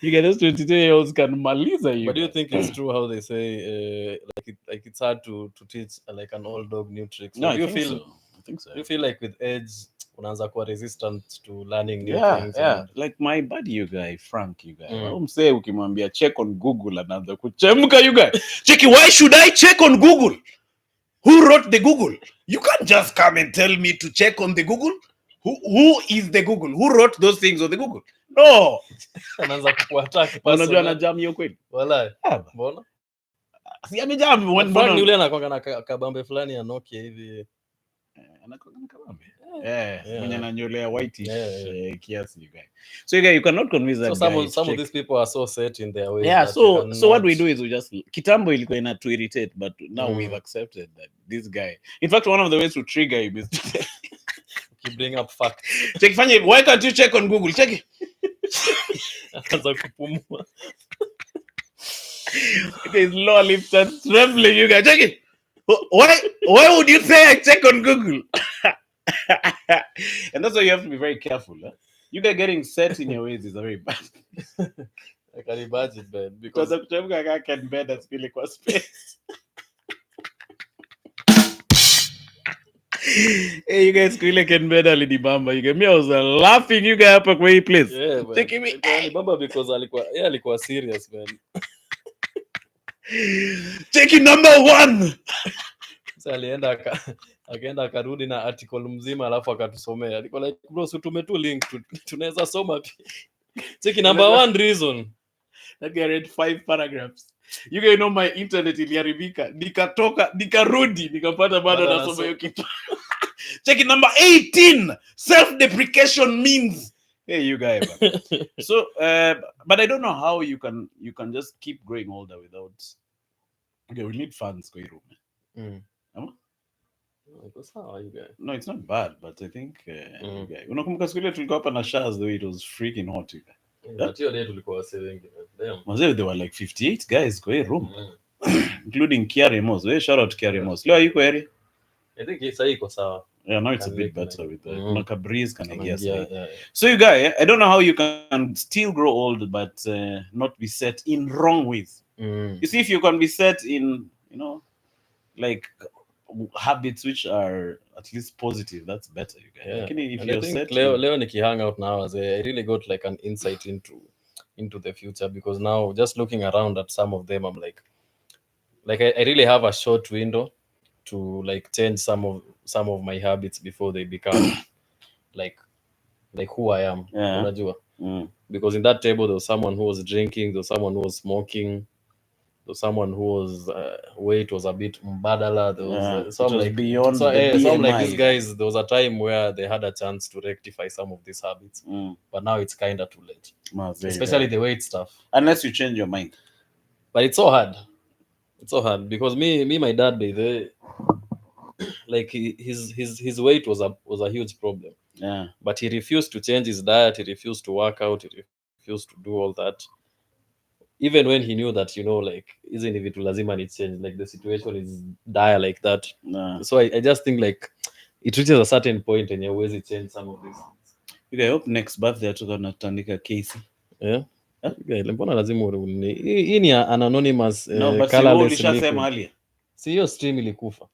You guys, those 22-year-olds can maliza you. But do you think it's true how they say like it's hard to teach like an old dog new tricks? No, do you I think so. Do you feel like with age unaanza kuwa resistant to learning new things? Yeah. Like my buddy, you guy, Frank, you guy. Umse ukimwambia check on Google anaanza kuchemka, you guy. Check, why should I check on Google? Who wrote the Google? You can't just come and tell me to check on the Google. Who is the Google? Who wrote those things on the Google? No. Anaanza kuattack. Unajua na jam hiyo kweli? Wallahi. Mbona? Si amejam mbona ni yule anakuanga na kabambe fulani ya Nokia hivi. Anakuanga na kabambe. Mwenye ananyolea whitish kiasi, you guys. So you guys, you cannot convince that guy. Some of these people are so set in their ways. Yeah, so what we do is we just kitambo ilikuwa ina to irritate, but now we've accepted that this guy. In fact, one of the ways to trigger him is to bring up facts. Check, why can't you check on Google? Check it. Anaanza kupumua. It is low lips and trembling, you guys. Check it. Why would you say I check on Google? And that's why you have to be very careful. Huh? You guys getting set in your ways is a very bad. I can imagine, man. Because I can bed and feel like space. Hey, you guys really can better Lidibamba. You get me, I was laughing, you guys up a great place. Yeah, taking me Lidibamba because alikuwa serious, man. Taking number 1. Sasa akaenda akarudi na article mzima alafu akatusomea. Alikuwa like, bro, so tume tu link tunaweza soma. Taking number 1 reason. That guy read 5 paragraphs. You guys know my internet iliharibika. Nikarudi, nikapata bado nasoma hiyo kitu. Check it, number 18. Self-deprecation means. Hey, you guys. So, but I don't know how you can just keep growing older without. Okay, we need funds for your room. No, it's not bad, but I think unakumbuka siku ile tulikuwa hapa na Shaz, though it was freaking hot. That year tulikuwa wase wengi. There were like 58 guys kwa room. Including Kiari Mos. Shout out Kiari Mos. Leo yuko area? I think it's iko sawa. Yeah, now it's a bit better with the kuna breeze kana ingia. So you guys, I don't know how you can still grow old but not be set in wrong ways. You see, if you can be set in, like habits which are at least positive, that's better, you guys. If you're set Leo nikihang out now, I really got like an insight into the future, because now just looking around at some of them, I'm like I really have a short window to like change some of my habits before they become like who I am. Unajua? Because in that table there was someone who was drinking, there was someone who was smoking, someone who was weight was a bit mbadala. There was some it was like beyond so, the some like BMI. these guys. There was a time where they had a chance to rectify some of these habits, but now it's kind of too late, especially the weight stuff. Unless you change your mind. But it's so hard. It's so hard because my dad, like his weight was a huge problem. Yeah. But he refused to change his diet. He refused to work out. He refused to do all that. Even when he knew that, like, isn't if it lazima ni change, like the situation is dire like that. Yeah. So I just think like it reaches a certain point and you always change some of these things. I hope next birthday tuko natandika Casey. Yeah. Mbona lazima uruni? Hii ni an anonymous but colorless ulishasema earlier. Si hiyo stream ilikufa.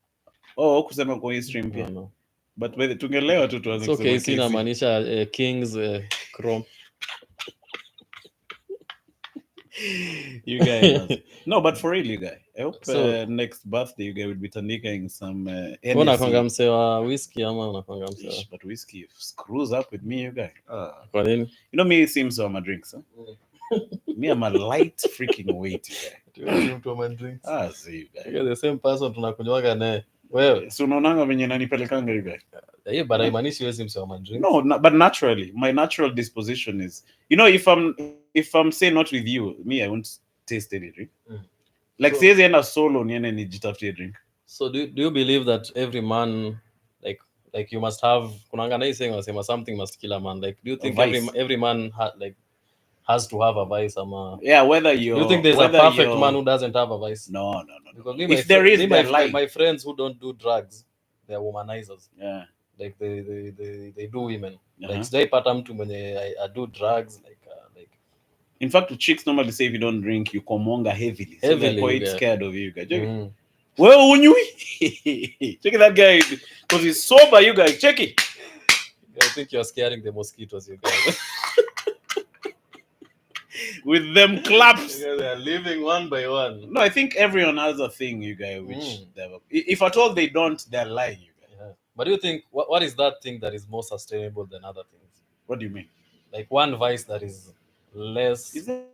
Kusema kwa hii stream pia. No. But whether tungelewa tu tuanze kusema Casey. Okay, inamaanisha Kings Chrome. You guys. No, but for real, you guys. I hope next birthday you guys will be tandikaing some unakwanga mse wa whiskey ama unakwanga mse wa... But whiskey screws up with me, you guys. Kwa nini? You know me, it seems so my drinks, huh? Me, I'm a light freaking weight, you guys. Mtu wa drinks. See you guys. You're the same person tunakunywaga naye. Wewe. So unaonanga venye nanipelekanga, you guys. Yeah, but haimaanishi wewe si mse wa drinks. No, but naturally, my natural disposition is, if I'm say not with you, me, I won't taste any drink. Like says enda solo niende nijitafutie drink. So do you believe that every man like you must have kunanga na saying wasema something must kill a man, like do you think every man has to have a vice ama whether you do you think there's a perfect man who doesn't have a vice? No. Because if there is my friends who don't do drugs, they're womanizers. Like they do women. Like they pata mtu mwenye I do drugs like in fact chicks normally say if you don't drink you komonga heavily. So they're quite scared of you guys. Well, unyui. Check that guy because he's sober, you guys. Check it. I think you're scaring the mosquitoes, you guys. With them claps. You guys are leaving one by one. No, I think everyone has a thing, you guys, which if at all they don't, they're lying, you guys. Yeah. But do you think what is that thing that is more sustainable than other things? What do you mean? Like one vice that is less. Is that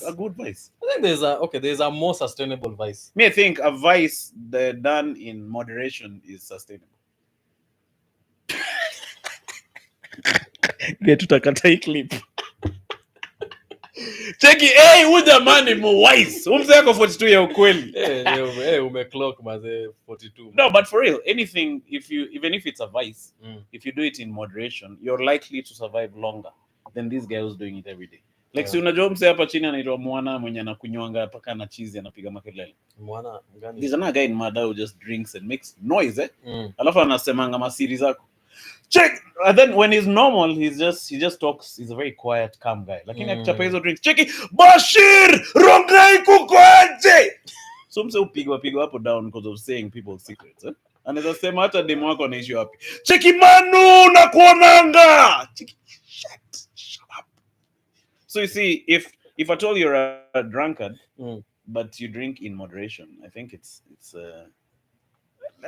a good vice? I think there's a more sustainable vice. Me, I think a vice done in moderation is sustainable. Get to takata clip. Check it. Hey, who the man is more wise? Who's there for 42 ya ukweli? Hey, umeclock maze 42. No, but for real, anything even if it's a vice, if you do it in moderation, you're likely to survive longer than these guys doing it every day. Like si unajua mse hapa chini anaitwa mwana mwenye anakunywanga paka na cheese anapiga makelele. Mwana mgani? There's another guy in Mada who just drinks and makes noise, alafu anasemanga masiri zako. Check. And then when he's normal, he just talks. He's a very quiet, calm guy. Lakini akichapa hizo drinks, check it. Bashir Rongai kukoaje. So mse upigwa hapo down because of saying people's secrets, anaweza sema hata demo wako anaishi wapi. Check it manu na kuonanga. Check it. Shut up. So you see, if at all you're a drunkard, but you drink in moderation, I think it's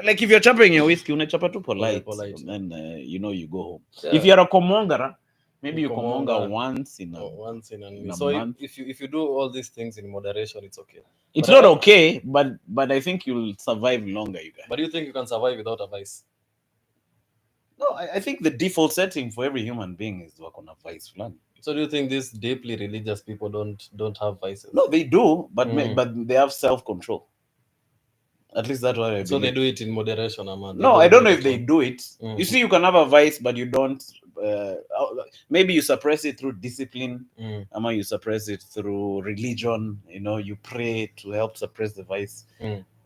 like if you're chopping your whiskey, unachapa tu polite. And then you go home. Yeah. If you're a komongara, maybe you komonga once in a so month. If you do all these things in moderation, it's okay. It's not okay, but I think you'll survive longer, you guys. But do you think you can survive without a vice? No, I think the default setting for every human being is work on a vice plan. So do you think these deeply religious people don't have vices? No, they do, but they have self-control. At least that's what I believe. So they do it in moderation, man. No, I don't know if they do it. You see, you can have a vice, but you don't. Maybe you suppress it through discipline, or you suppress it through religion. You pray to help suppress the vice.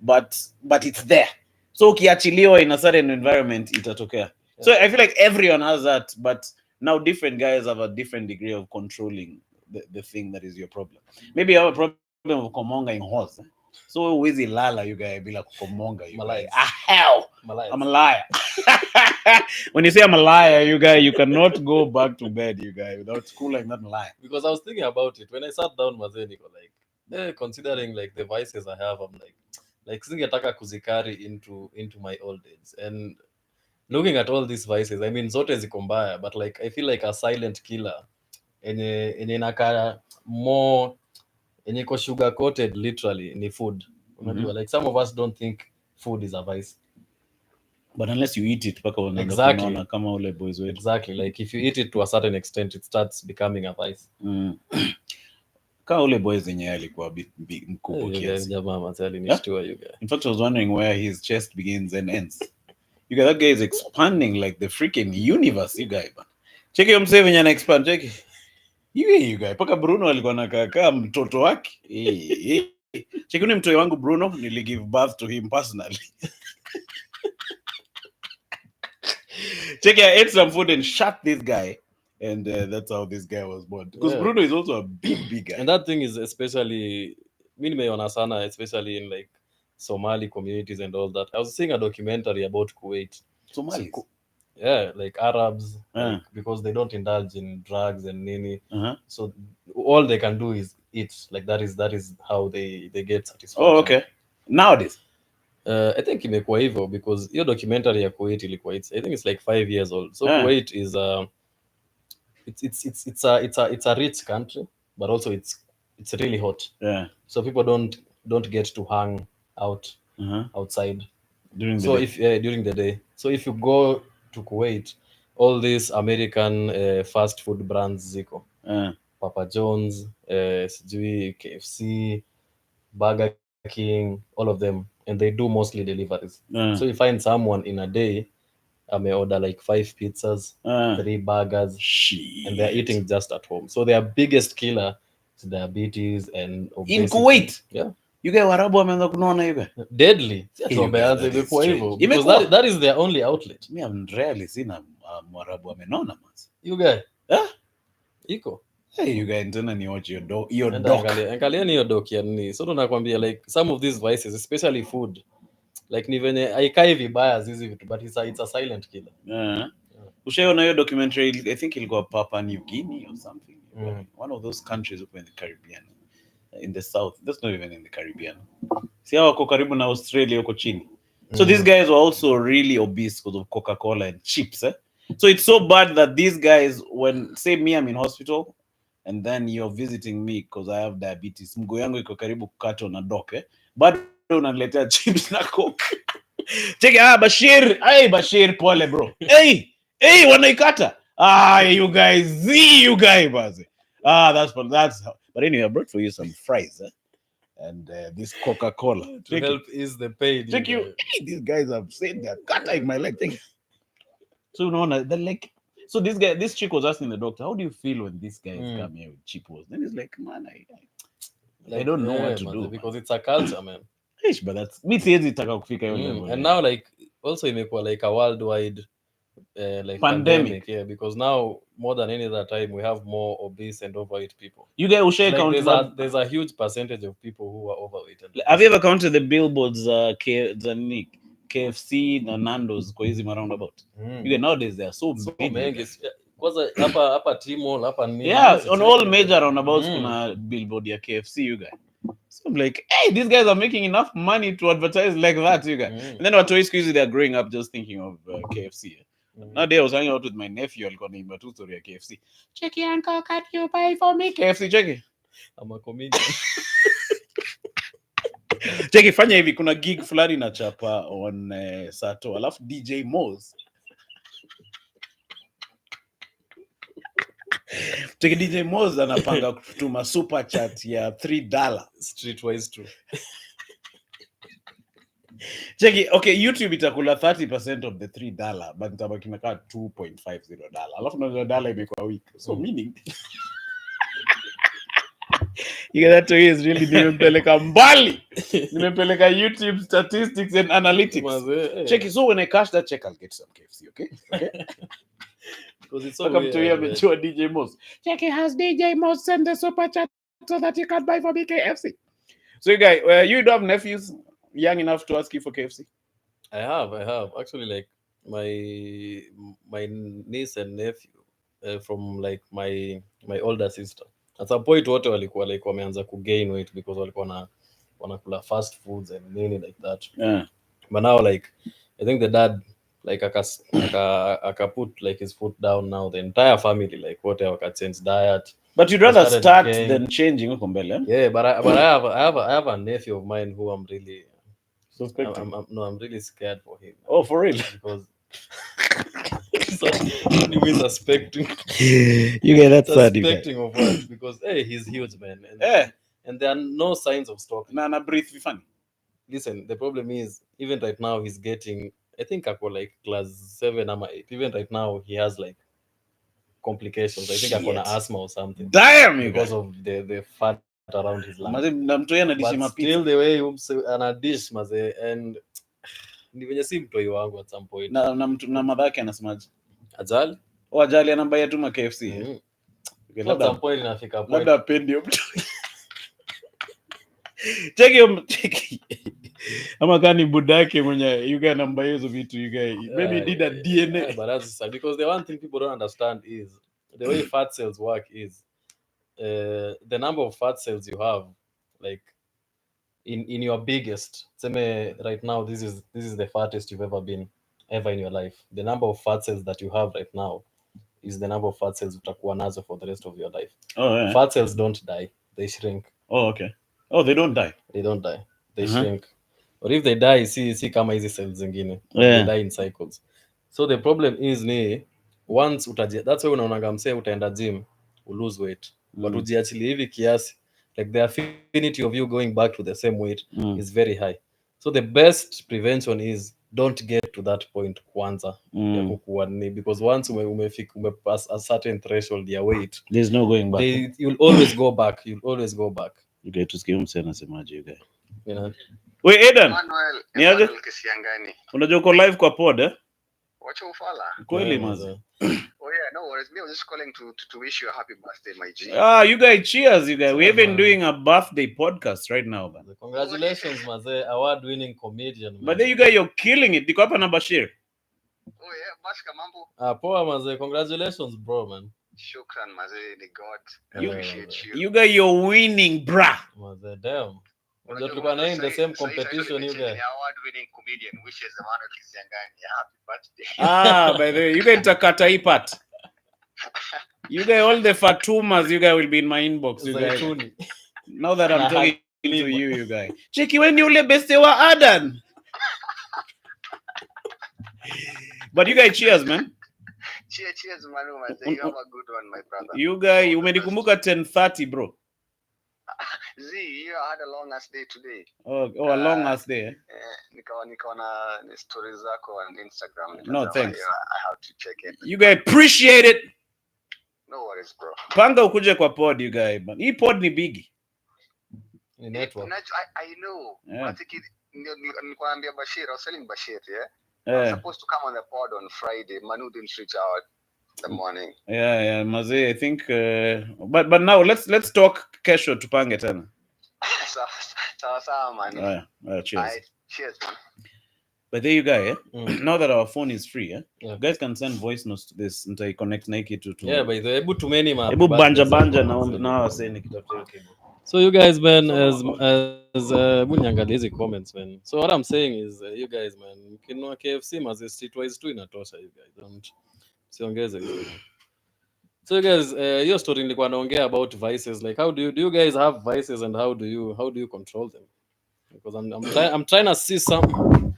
But it's there. So ukiachiliwa in a certain environment, itatokea. Yeah. So I feel like everyone has that, but now different guys have a different degree of controlling the thing that is your problem. Maybe you have a problem of komonga in horse. So wezi lala you guys bila kukomonga you guys. Hell. I'm a liar. When you say I'm a liar, you guys, you cannot go back to bed, you guys, without schooling that lie. Because I was thinking about it when I sat down, Mazeniko, considering like the vices I have, I'm like singetaka kuzikari into my old age. And looking at all these vices, I mean zote ziko mbaya, but like I feel like a silent killer enye inaka more yenye iko sugar coated literally ni food. Unajua like some of us don't think food is a vice. But unless you eat it paka unaanza Exactly. kunaona kama ule boys wetu. Exactly. Like if you eat it to a certain extent, it starts becoming a vice. Kama ule boys yenye alikuwa mkubwa kiasi. Jamaa mazali ni shtua you guy. In fact, I was wondering where his chest begins and ends. You guy, that guy is expanding like the freaking universe, you guy. Check your msee venye ana expand, check. You guy, paka Bruno alikuwa anakaa mtoto wake. Check ni mtoto wangu Bruno, nili give birth to him personally. Check, I ate some food and shot this guy. And that's how this guy was born. Because Bruno is also a big guy. And that thing is especially, mi nimeona sana, especially in like Somali communities and all that. I was seeing a documentary about Kuwait. Somalis? Yeah, like Arabs, like, because they don't indulge in drugs and nini. So all they can do is eat. Like that is how they get satisfaction. Oh, okay. Nowadays? I think imekuwa hivyo because hiyo documentary ya Kuwait ilikuwa, I think it's like 5 years old. So Kuwait is it's a rich country, but also it's really hot. Yeah. So people don't get to hang out outside during the day. If during the day. So if you go to Kuwait, all these American fast food brands ziko. Papa John's, sijui KFC, Burger King, all of them, and they do mostly deliveries. So you find someone in a day may order like 5 pizzas, 3 burgers. Shit. And they're eating just at home. So their biggest killer is diabetes and obesity. In Kuwait? Yeah. You guys Warabu wameanza kunaona hivi? Deadly. Because that is their only outlet. Me, I'm rarely seen a Warabu wamenona mas. You guys? Yeah? Iko. Hey, you guys tena ni watch your doc. Angalia ni hiyo doc ya nini. So tunakwambia like some of these vices, especially food, like ni venye haikai vibaya hizi vitu, but it's a silent killer. Ushaona hiyo documentary, I think ilikuwa Papua New Guinea or something. One of those countries up in the Caribbean, in the south. That's not even in the Caribbean. See how wako karibu na Australia huko chini. So these guys were also really obese because of Coca-Cola and chips. So it's so bad that these guys, when say me I'm in hospital and then you're visiting me because I have diabetes, mguu yangu iko karibu kukatwa na doc, bado unaniletea chips na Coke. Check Bashir. Hey Bashir, pole bro. Hey, wanaikata. You guys, bazi. That's how. But anyway, I brought for you some fries, and this Coca-Cola to help ease the pain. Thank you. Hey, these guys have said they're cutting my leg. Thank you. So the leg. So this chick was asking the doctor, how do you feel when these guys come here with cheapos? Then he's like, man, I don't know what to do, because it's a culture, man. But that's me siwezi taka kufika hiyo level. And now like also imekuwa like a worldwide like pandemic. Yeah, because now more than any other time we have more obese and overweight people. You guys share count there's a huge percentage of people who are overweight. Have you ever counted the billboards KFC na Nando's kwa hizi roundabout? You guys, nowadays they are so big. Kwanza hapa Timol hapa nini? Yeah, on all major roundabouts kuna billboard ya KFC, you guys. So I'm like, hey, these guys are making enough money to advertise like that, you guys. And then watu squeeze, they're growing up just thinking of KFC. Nowadays I was hanging out with my nephew, alikuwa naimba tu story ya KFC. Check it, uncle, can you buy for me KFC? Check it. I'm a comedian. Check it, fanya hivi, kuna gig fulani na chapa on Sato, alafu DJ Moz. Check DJ Moz anapanga kutuma super chat ya $3. Streetwise true. Check it. Okay, YouTube itakula 30% of the $3, but itabaki imekaa $2.50. Alafu na dollar imekuwa weak. So meaning you get that to is really nimepeleka mbali. Nimepeleka YouTube statistics and analytics. Check it. So when I cash that check, I'll get some KFC, okay? Because it's so weird. DJ Moz. Check it, has DJ Moz send the super chat so that you can buy for me KFC. So you guys, you don't have nephews young enough to ask you for KFC? I have. Actually, like my niece and nephew from like my older sister. At some point wote walikuwa like wameanza kugain weight because walikuwa wanakula fast foods and nini like that. Yeah. But now like I think the dad like aka put like his foot down now. The entire family like wote waka change diet. But you'd rather start than changing huko mbele. Yeah, but I have a nephew of mine who I'm really suspecting. I'm really scared for him. Oh, for real? Because what do you mean suspecting? You get that sad, suspecting of what? Because hey, he's huge, man, and there are no signs of stopping. Na breathe funny. Listen, the problem is even right now he's getting, I think I call like class 7 or 8. Even right now he has like complications. I think I got asthma or something. Damn, because of the fat around his lungs. But still the way ana dish maze, and ni venye si mtoi wangu at some point. Na mother yake anasemaje? Ajali? Ajali anambaya tu ma KFC. At some point inafika point. Labda apendi mtu. Cheki. Ama kani budake mwenye you guys namba hizo vitu you guys. Maybe did a DNA. But that's sad because the one thing people don't understand is the way fat cells work is the number of fat cells you have, like in your biggest, say right now this is the fattest you've ever been in your life. The number of fat cells that you have right now is the number of fat cells utakuwa nazo for the rest of your life. Oh, yeah. Fat cells don't die, they shrink. Oh, okay. Oh, they don't die. They shrink. Or if they die, see kama hizi cells zingine, they die in cycles. So the problem is ni once that's why unaonanga msee utaenda gym lose weight, but ujiachilie hivi kiasi, like the affinity of you going back to the same weight is very high. So the best prevention is don't get to that point kwanza ya kukua ni, because once umepass a certain threshold ya weight, there's no going back. You'll always go back. You get to sikia msee anasemaje you guys. You know. Wait, Eden. Niaje? Unajua uko live kwa pod Wacha ufala. Kweli maza. Oh yeah, no worries. Me, I was just calling to wish you a happy birthday, my G. You guys, cheers, you guys. We've been doing a birthday podcast right now, man. Congratulations, maze, award-winning comedian. Man. But then you guys, you're killing it. Diko hapa na Bashir. Oh yeah, Bashka mambo. Poa maze, congratulations, bro, man. Shukran, maze, the God. I appreciate you. You guys, you're winning, bruh. Maze, damn. Tulikuwa na in the same competition, you guys. Award-winning comedian wishes Emmanuel Kisiangani happy birthday. By the way, you guys takata hii part. You guys, all the Fatumas, you guys will be in my inbox. You guys. Now that I'm talking to you guys. Cheki when you ule beste wa Adan. But you guys, cheers, man. Cheers, Manu, man. You have a good one, my brother. You guys, umenikumbuka 10:30, bro. Z, you had a long ass day today. Oh, a long ass day. Nikaona stories zako on Instagram. No, thanks. I have to check it. You guys appreciate it. No worries, bro. Panga ukuje kwa pod, you guys. But hii pod ni big. Ni network. I know. Yeah. I think nikuambia Bashir, I was telling Bashir, I was supposed to come on the pod on Friday. Manu didn't reach out the morning. Yeah, Maze, I think but now let's talk kesho tupange tena. Sawa man. Cheers. Cheers, man. But there you go, now that our phone is free, you guys can send voice notes to this and I connect Nike to yeah, by the way, hebu tumeni ma hebu banja now say nikitafuta cable. So you guys, man, as bunyangalia hizi comments, man. So what I'm saying is you guys, man, mkinunua KFC maze streetwise tu inatosha, you guys don't siongeze. So you guys, your story nilikuwa naongea about vices, like how do you guys have vices and how do you control them? Because I'm trying to see some,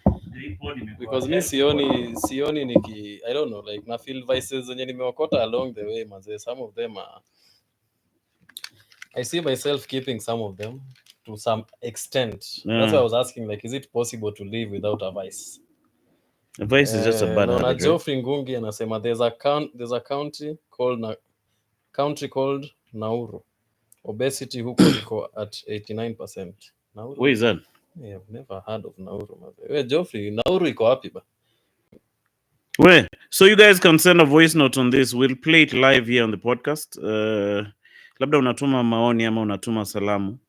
because me sioni niki, I don't know, like na feel vices zenye nimeokota along the way maze, some of them are, I see myself keeping some of them to some extent. That's why I was asking, like, is it possible to live without a vice? A vice is just a bad habit. Na Geoffrey Ngungi anasema there's a country called Nauru. Obesity huko iko at 89%. Nauru. Where is that? Yeah, I've never heard of Nauru. Where Geoffrey, Nauru iko wapi ba? Where? So you guys can send a voice note on this. We'll play it live here on the podcast. Labda unatuma maoni ama unatuma salamu.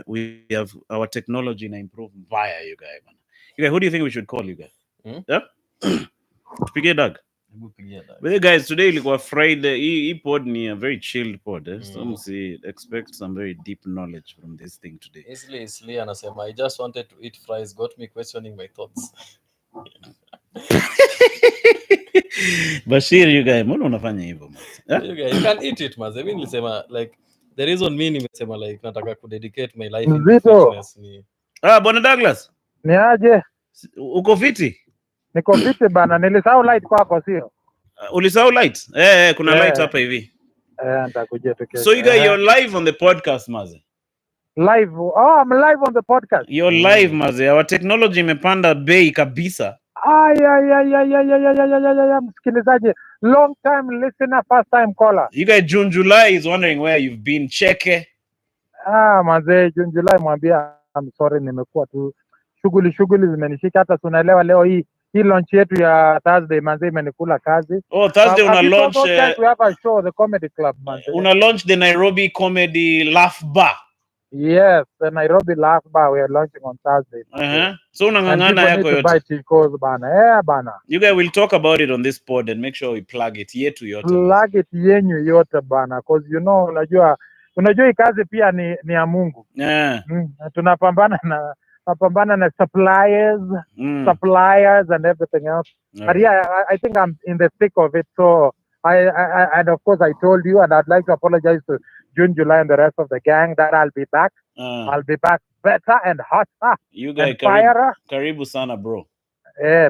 We have our technology na improve via you guys, man. You guys, who do you think we should call you guys? Yeah? Tupige dag. But guys, today ilikuwa Friday. Hii pod ni a very chilled pod. So msi expect some very deep knowledge from this thing today. Isli anasema I just wanted to eat fries, got me questioning my thoughts. Bashir, you guys, mbona unafanya hivyo man? You guys, you can eat it man. Mimi nilisema like the reason mimi nimesema like nataka kudedicate my life into fitness ni Bwana Douglas. Ni aje? Uko fiti? Niko fiti bana, nilisahau light kwako sio? Ulisahau light? Kuna light hapa hivi. Nitakuja tu kesho. So you guys, you're live on the podcast maze. Live. Oh, I'm live on the podcast. You're live maze. Our technology imepanda bei kabisa. Msikilizaji, long time listener, first time caller. You guys, June July is wondering where you've been. Cheke. Maze, June July mwambia I'm sorry, nimekuwa tu shughuli zimenishika. Hata tunaelewa leo hii launch yetu ya Thursday manze imenikula kazi. Oh, Thursday una launch we have a show, the comedy club manze. Una launch the Nairobi Comedy Laugh Bar. Yes, the Nairobi Laugh Bar we are launching on Thursday. So unangangana yako yote. Bana. You guys will talk about it on this pod and make sure we plug it yetu yote. Plug it yenyu yote bana, because you know unajua hii kazi pia ni ya Mungu. Tunapambana na suppliers and everything else. But yeah, I think I'm in the thick of it. So I and of course I told you, and I'd like to apologize to June, July, and the rest of the gang that I'll be back. I'll be back better and hotter. You guys, karibu sana bro.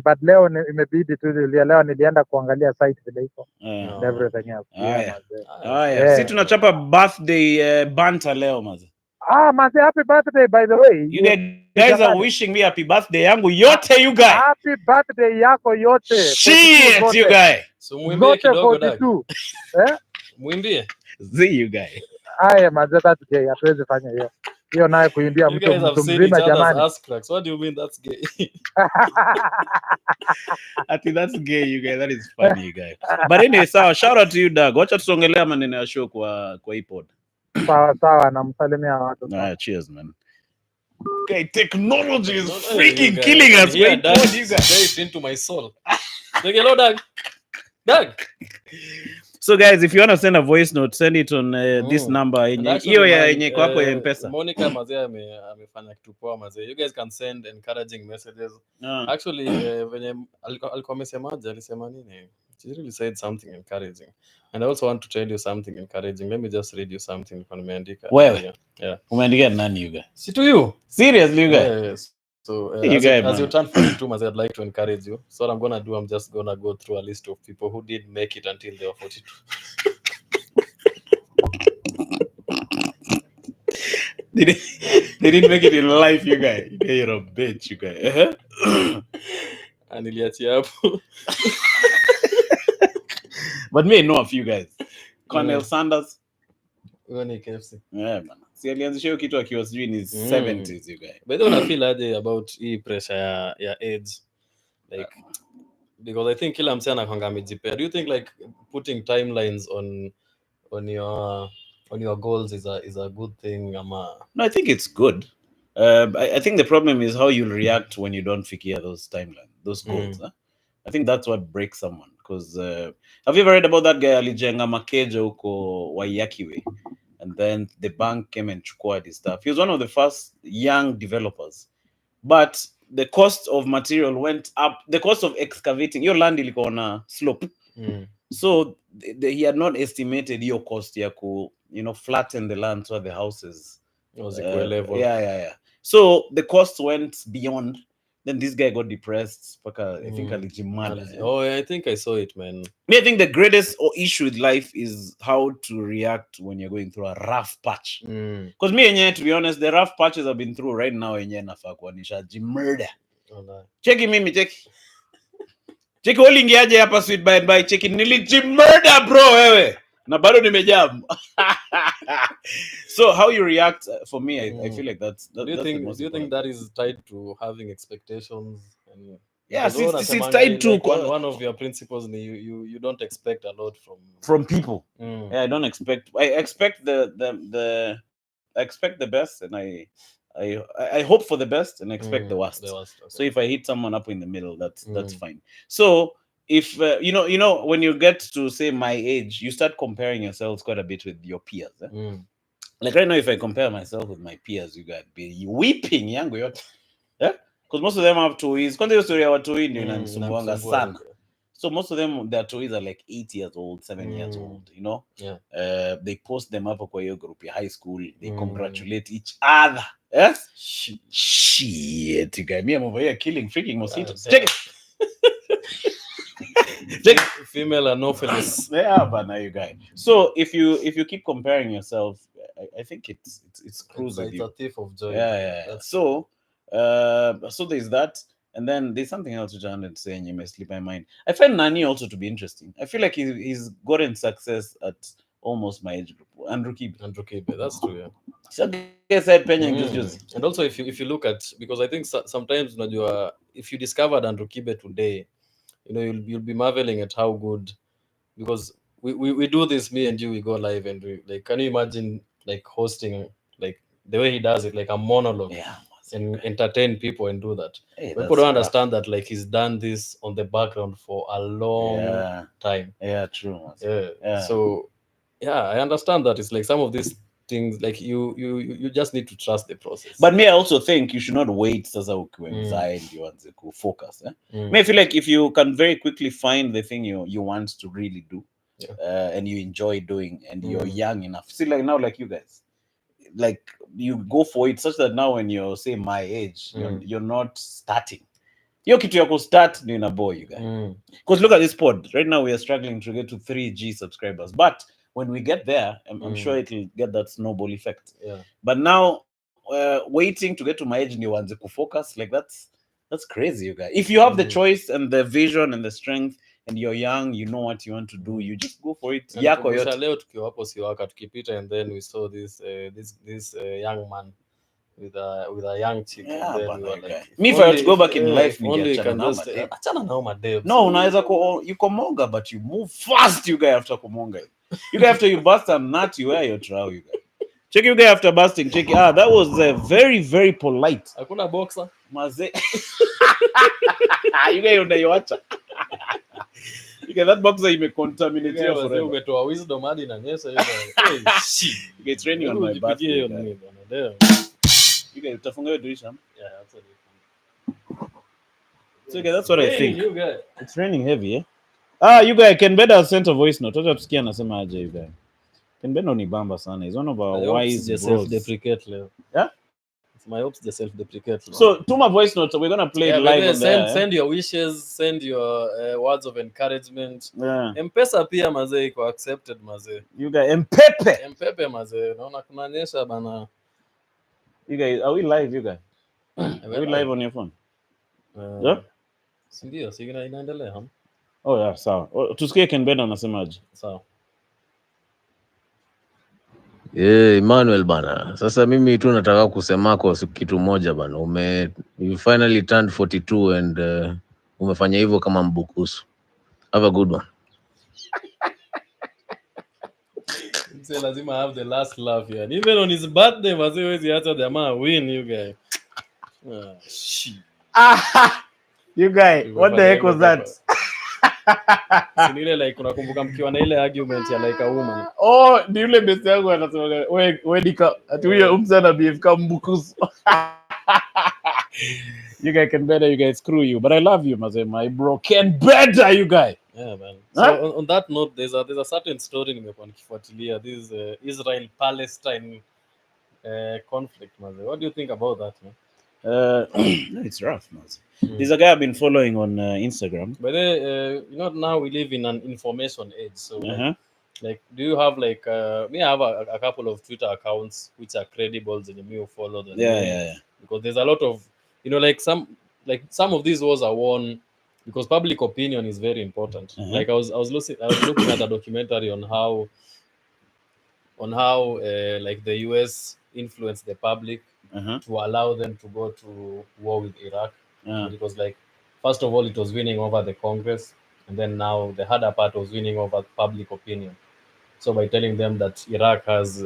But leo imebidi tu leo nilienda kuangalia site vile iko and everything else. Si tunachapa birthday banter leo maze. Maze, happy birthday by the way. You guys are wishing me happy birthday yangu yote you guys. Happy birthday yako yote. Shit you guys. So muimbie kidogo Dag. Muimbie. See you guys. Maze, that's gay. Hatuwezi fanya hiyo. Hiyo naye kuimbia mtu mzima jamani. What do you mean that's gay? I think that's gay you guys. That is funny you guys. But anyway, so shout out to you Dag. Wacha tusongelea maneno ya show kwa iPod. Sawa, namsalimia watu. Cheers man. Okay, technology is freaking killing us. Wait, you guys into my soul. Hello Dag. So guys, if you want to send a voice note, send it on this number. Hiyo yenye kwako ya MPESA. Monica mazee amefanya kitu poa mazee. You guys can send encouraging messages. Actually venye alikuwa amesemaje, alisema nini? She really said something encouraging. And I also want to tell you something encouraging. Let me just read you something kwa nimeandika. Well, umeandika nani you guys? Si to you. Seriously you guys? Yes. So as you turn 42, I'd like to encourage you. So what I'm gonna do, I'm just gonna go through a list of people who did make it until they were 42. They didn't make it in life, you guys. You're a bitch, you guys. And niliachia hapo. But me know a few guys. Colonel Sanders. Uone KFC. Yeah man. Si alianzisha hiyo kitu akiwa sijui ni 70s you guys. But don't feel aje about hii pressure ya age, like because I think kila mtu anakwanga amejipea. Do you think like putting timelines on your goals is a good thing ama? No, I think it's good. I think the problem is how you'll react when you don't fikia those timelines, those goals. I think that's what breaks someone. Because have you ever read about that guy alijenga makeja huko Wayakiwe, and then the bank came and chukua his stuff. He was one of the first young developers, but the cost of material went up. The cost of excavating your land ilikuwa na slope, so he had not estimated your cost ya ku flatten the land so the houses was equal level. Yeah. So the cost went beyond. Then this guy got depressed. I think alijimada. Oh, I think I saw it, man. I think the greatest issue with life is how to react when you're going through a rough patch. Because me and you, to be honest, the rough patches I've been through right now, yenye nafaa kuanisha jimurder. Cheki mimi, cheki. Cheki olingiaje hapa sweet by and by. Cheki nilijimurder bro wewe. Na bado nimejam. So how you react, for me, I feel like that's do you think that is tied to having expectations? And it's tied to one of your principles. You don't expect a lot from people. I don't expect. I expect the best, and I hope for the best, and I expect the worst. Okay. So if I hit someone up in the middle, that's fine. So if you know when you get to say my age, you start comparing yourselves quite a bit with your peers. Like right now, if I compare myself with my peers, you got be weeping, yangu yote. because most of them have toys. Kwanza hiyo story ya watoi ndio inanisumbua sana. So most of them, their toys are like 8 years old, 7 years old, you know. They post them up kwa hiyo group ya high school. They congratulate each other. Yes? Shit, you guys. Me, I'm over here killing freaking mosquitoes. Check it. Female anopheles. Yeah, but now you guys. So if you keep comparing yourself, I think it's cruising. It's a thief of joy. Yeah. So there's that, and then there's something else which I wanted to say, and you may slip my mind. I find Nani also to be interesting. I feel like he's gotten success at almost my age group. Andrew Kibe, that's true. Yeah. So I said just. And also if you look at, because I think sometimes if you discovered Andrew Kibe today, you know, you'll be marveling at how good, because we do this, me and you, we go live and we, like, can you imagine like hosting like the way he does it, like a monologue, and entertain people and do that. People don't understand that like he's done this on the background for a long time. Yeah, true. So I understand that it's like some of these things, like you just need to trust the process. But me, I also think you should not wait sasa ukianza you want to focus. Me, I feel like if you can very quickly find the thing you want to really do, and you enjoy doing, and you're young enough. See, like now, like you guys, like you go for it such that now when you're, say, my age, you're not starting. Yo kitu ya start ni na boy, you guys. Because look at this pod. Right now we are struggling to get to 3G subscribers. But when we get there, I'm sure it'll get that snowball effect. But now waiting to get to my age ni wanze kufocus, like that's crazy, you guys. If you have the choice and the vision and the strength, and you're young, you know what you want to do, you just go for it. Yako yote. Leo tukiwa hapo Siwaka tukipita, and then we saw this young man with a young chick. Yeah, and then we were like, me, if I were to go back in life, only you can just achana nao madebs. No, unaweza you komonga, but you move fast, you guys, after komonga. You guys, after you bust a nut, you wear your trowel, you guys. Check you guys after busting. Check it. That was very, very polite. Hakuna boxer. Maze. You guys unaiwacha. You get that boxer imecontaminate here forever. You get to wisdom hadi na nyesa hiyo. You get training on my back. You guys utafunga hiyo dirisha. Yeah, that's what so okay, that's what I think. You guys. It's raining heavy, eh? You guys can better send a voice note. Acha tusikie anasema aje you guys. Can better ni bamba sana. He's one of our wise bros. Self-deprecate leo. Yeah? My hopes the self-deprecate. So to my voice note, we're gonna play it live on there. Send your wishes, send your words of encouragement. Yeah. MPESA pia mazee iko accepted mazee. You guys MPEPE mazee. Naona kunanyesha bana. You guys, are we live, you guys? Are we live on your phone? Yeah. Sindio, sigina inaendelea. Oh yeah, sawa. Tusikie Ken Beda anasemaje. Sawa. Emmanuel bana. Sasa mimi tu nataka kusema kwa kitu moja bana. You finally turned 42 and umefanya hivyo kama mbukusu. Have a good one. Say lazima have the last laugh here. Even on his birthday, mazee wezi hata jamaa win, you guys. Shit. You guys, what the heck was that? Sinile like unakumbuka mkiwa na ile argument ya like a woman. Oh, ni yule best yangu anasema wewe dika ati huyo msana BF kama mbukusu. You guys can better, you guys screw you, but I love you mazee, my bro can better, you guys. Yeah man. So on that note, there's a certain story nimekuwa nikifuatilia, this Israel Palestine conflict mazee. What do you think about that, man? No, it's rough, man. There's a guy I've been following on Instagram. But you know, now we live in an information age, so like do you have like me I have a couple of Twitter accounts which are credible and you follow them. Yeah. Because there's a lot of, you know, like some of these wars are won because public opinion is very important. Like I was looking at a documentary on how like the US influenced the public to allow them to go to war with Iraq. Because like first of all it was winning over the Congress, and then now the harder part was winning over public opinion. So by telling them that Iraq has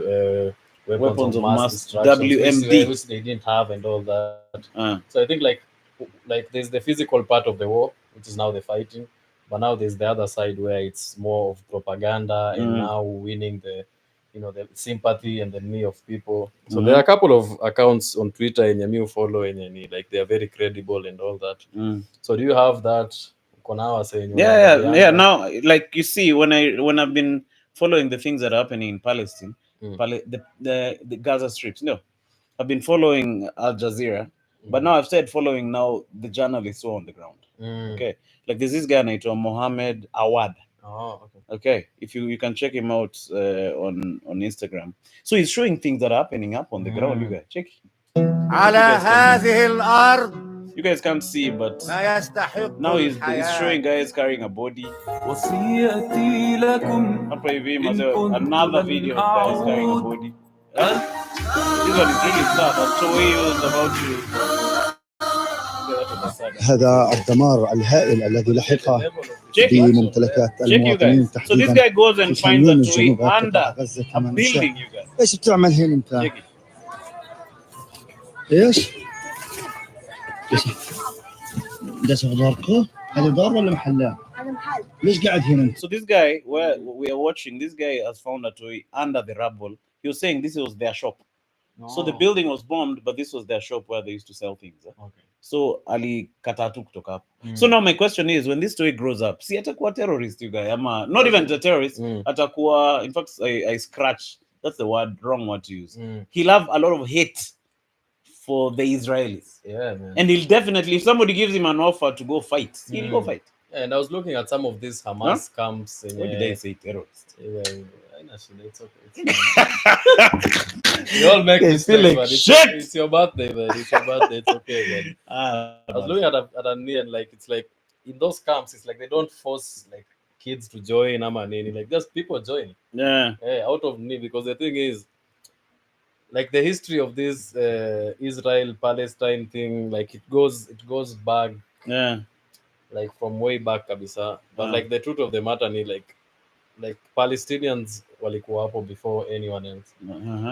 weapons of mass destruction, WMD, which they didn't have, and all that. So I think like there's the physical part of the war, which is now the fighting, but now there's the other side where it's more of propaganda and now winning you know, the sympathy and the knee of people. So there are a couple of accounts on Twitter and you follow and like they are very credible and all that. So do you have that? Yeah. Now, like you see, when I've been following the things that are happening in Palestine, the Gaza Strips. No, I've been following Al Jazeera, but now I've started following now the journalists who are on the ground. Okay, like there's this guy named Mohammed Awad. Okay. If you can check him out on Instagram. So he's showing things that are happening up on the ground. You guys check. You guys can't see, but now he's showing guys carrying a body. Another video of guys carrying a body. This one is really sad. I'm so he was about to. هذا الدمار الهائل الذي لحق بممتلكات المواطنين تحديدا في خانيون الجنوب قطاع غزة كما نشاهد. ايش بتعمل هنا انت؟ ايش؟ ده داركو؟ هذا دار ولا محلات؟ هذا محل. ليش قاعد هنا انت؟ So this guy where we are watching, this guy has found a toy under the rubble. He was saying this was their shop. So the building was bombed, but this was their shop where they used to sell things. Okay. So Ali Katatu kutoka hapo. So now my question is, when this toy grows up, see atakuwa terrorist you guy, not even a terrorist, atakuwa, in fact I scratch, that's the wrong word to use. He'll have a lot of hate for the Israelis. Yeah, man. And he'll definitely, if somebody gives him an offer to go fight, he'll go fight. And I was looking at some of these Hamas camps. What did they say? Terrorist. It's okay. You all make mistakes, but it's your birthday, man. It's your birthday. It's okay, man. I was looking at a knee and like it's like in those camps, it's like they don't force like kids to join. Like just people join. Yeah. Out of need, because the thing is, like the history of this Israel-Palestine thing, like it goes back. Yeah. Like from way back kabisa. But like the truth of the matter is like Palestinians walikuwa hapo before anyone else.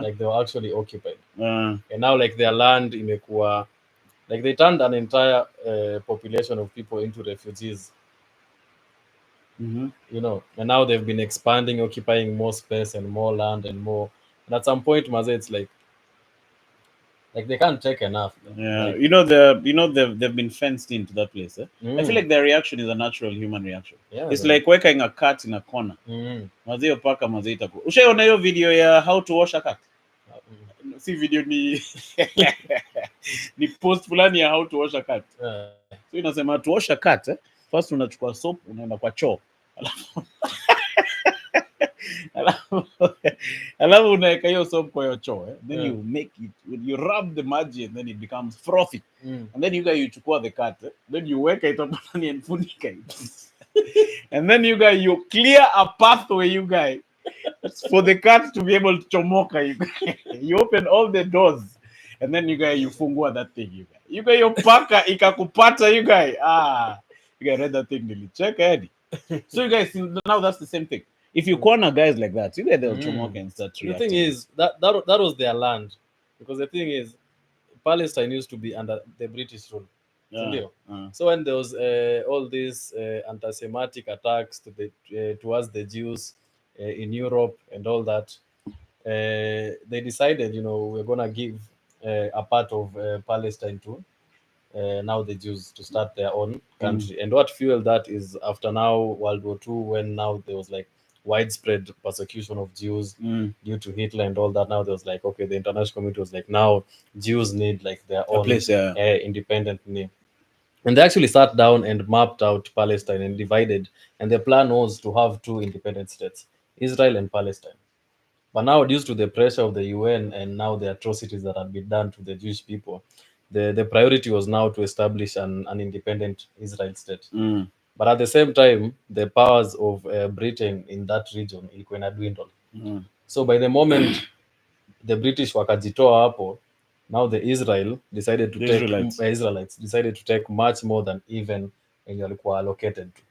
Like they were actually occupied. And now like their land imekuwa, like they turned an entire population of people into refugees. You know, and now they've been expanding, occupying more space and more land and more. And at some point, Maze, it's like they can't take enough. Yeah, like, they've been fenced into that place. I feel like their reaction is a natural human reaction. Yeah, it's like weka a cat in a corner. Mazeo paka mazeta ko. Ushaona hiyo video ya how to wash a cat? Si video ni ni post fulani ya how to wash a cat. So inasema to wash a cat, first unachukua soap unaenda kwa choo. Alafu unaweka hiyo soap kwa hiyo choo, then you make it, you rub the maji and then it becomes frothy. And then you chukua the cat, then you weka it hapo ndani and funika it. And then you clear a pathway for the cat to be able to chomoka. You open all the doors and then you fungua that thing. You paka ikakupata you read that thing nilicheka hadi. So you guys, now that's the same thing. If you corner guys like that, you get they'll chomoka and start reacting. The thing is that was their land, because the thing is Palestine used to be under the British rule. So when there was all these anti-Semitic attacks towards the Jews in Europe and all that, they decided, we're gonna give a part of Palestine to now the Jews to start their own country. And what fueled that is after now World War II, when now there was like widespread persecution of Jews due to Hitler and all that. Now there was like, okay, the international community was like, now Jews need like their own place, independent name. And they actually sat down and mapped out Palestine and divided. And the plan was to have two independent states, Israel and Palestine. But now, due to the pressure of the UN and now the atrocities that had been done to the Jewish people, the priority was now to establish an independent Israel state. But at the same time, the powers of Britain in that region ilikuwa inadwindle. So by the moment the British wakajitoa hapo, now the Israelites decided to take much more than even when walikuwa allocated to.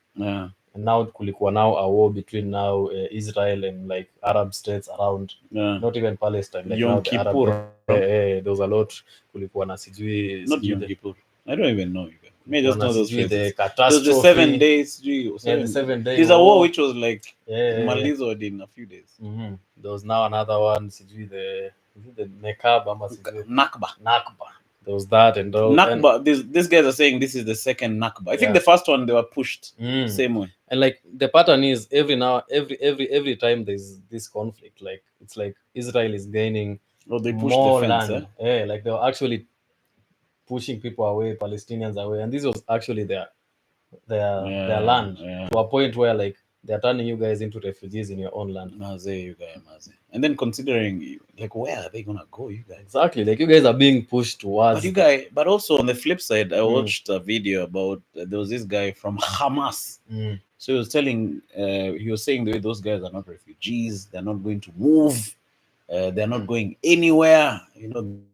And now kulikuwa now a war between now Israel and like Arab states around, not even Palestine. Like Yom Kippur. There was a lot. Kulikuwa na sijui. Not Yom Kippur. I don't even know. Me just know those phrases. The catastrophe. There's the 7 days. The 7 day. There's a war which was like Malizo in a few days. There was now another one. The Nekab Nakba. There was that and all. Nakba. These guys are saying this is the second Nakba. I think the first one they were pushed same way. And like the pattern is every time there's this conflict, like it's like Israel is gaining they push more the fence, land. Like they were actually pushing people away, Palestinians away, and this was actually their land to a point where like they're turning you guys into refugees in your own land. You guys. And then considering like where are they gonna go, you guys? Exactly, like you guys are being pushed towards. But also on the flip side, I watched a video about there was this guy from Hamas. So he was saying the way those guys are not refugees, they're not going to move, they're not going anywhere.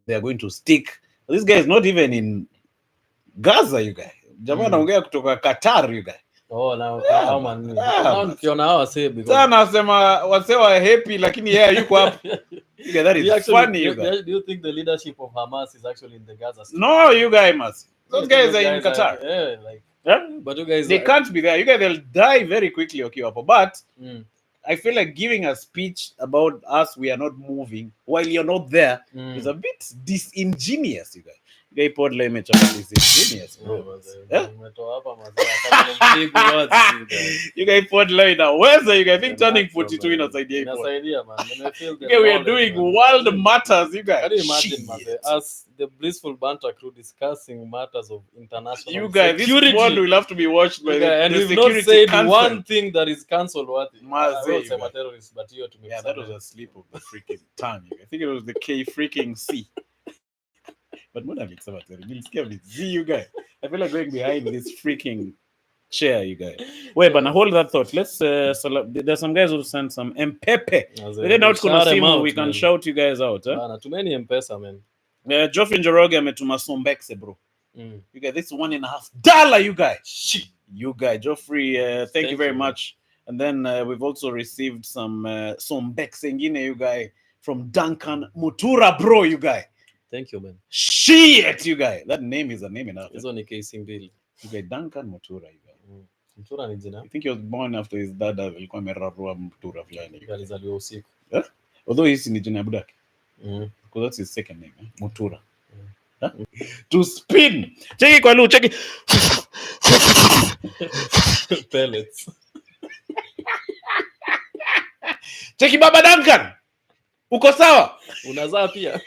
They're going to stick. This guy is not even in Gaza, you guys. Jamaa anaongea kutoka Qatar, you guys. Now ukiona hao wase because anasema wase wa happy lakini yuko hapo. You guys, that is funny, you guys. Do you think the leadership of Hamas is actually in the Gaza Strip? No, you guys must. Those guys are in Qatar. But you guys they can't be there. You guys, they'll die very quickly, Okiwapo. But I feel like giving a speech about us, we are not moving while you're not there is a bit disingenuous, you guys. You guys put disingenuous, bro. You guys put now. Where's you guys? I think turning 42 in outside here. We are doing world matters, you guys. Can you imagine, us, the blissful banter crew, discussing matters of international you guys, security. This one will have to be watched by and we've not said one thing that is cancelled worthy. Terrorists, but that was a slip of the freaking tongue. I think it was the K freaking C. But what have you guys? I feel like going behind this freaking chair, you guys. Wait, but now hold that thought. Let's there's some guys who sent some MPESA. They're not gonna see them. We can shout you guys out. Too many MPESA, man. Geoffrey Njoroge ametuma Sombexe, bro. You guys, this is $1.50, you guys. You guys, Geoffrey, thank you very much. And then we've also received some Sombexe ingine, you guys, from Duncan Mutura, bro, you guys. Thank you, man. Shit, you guys. That name is a name enough. It's only case in bill. You guys, Duncan Mutura, you guys. Mutura ni jina. I think he was born after his dad alikuwa amerarua Mutura fulani. Alizaliwa usiku. Although hisi ni jina budaki. Because that's his second name, Mutura. To spin. Cheki kwa lu, cheki. Pellets. Cheki baba Duncan. Uko sawa? Unazaa pia.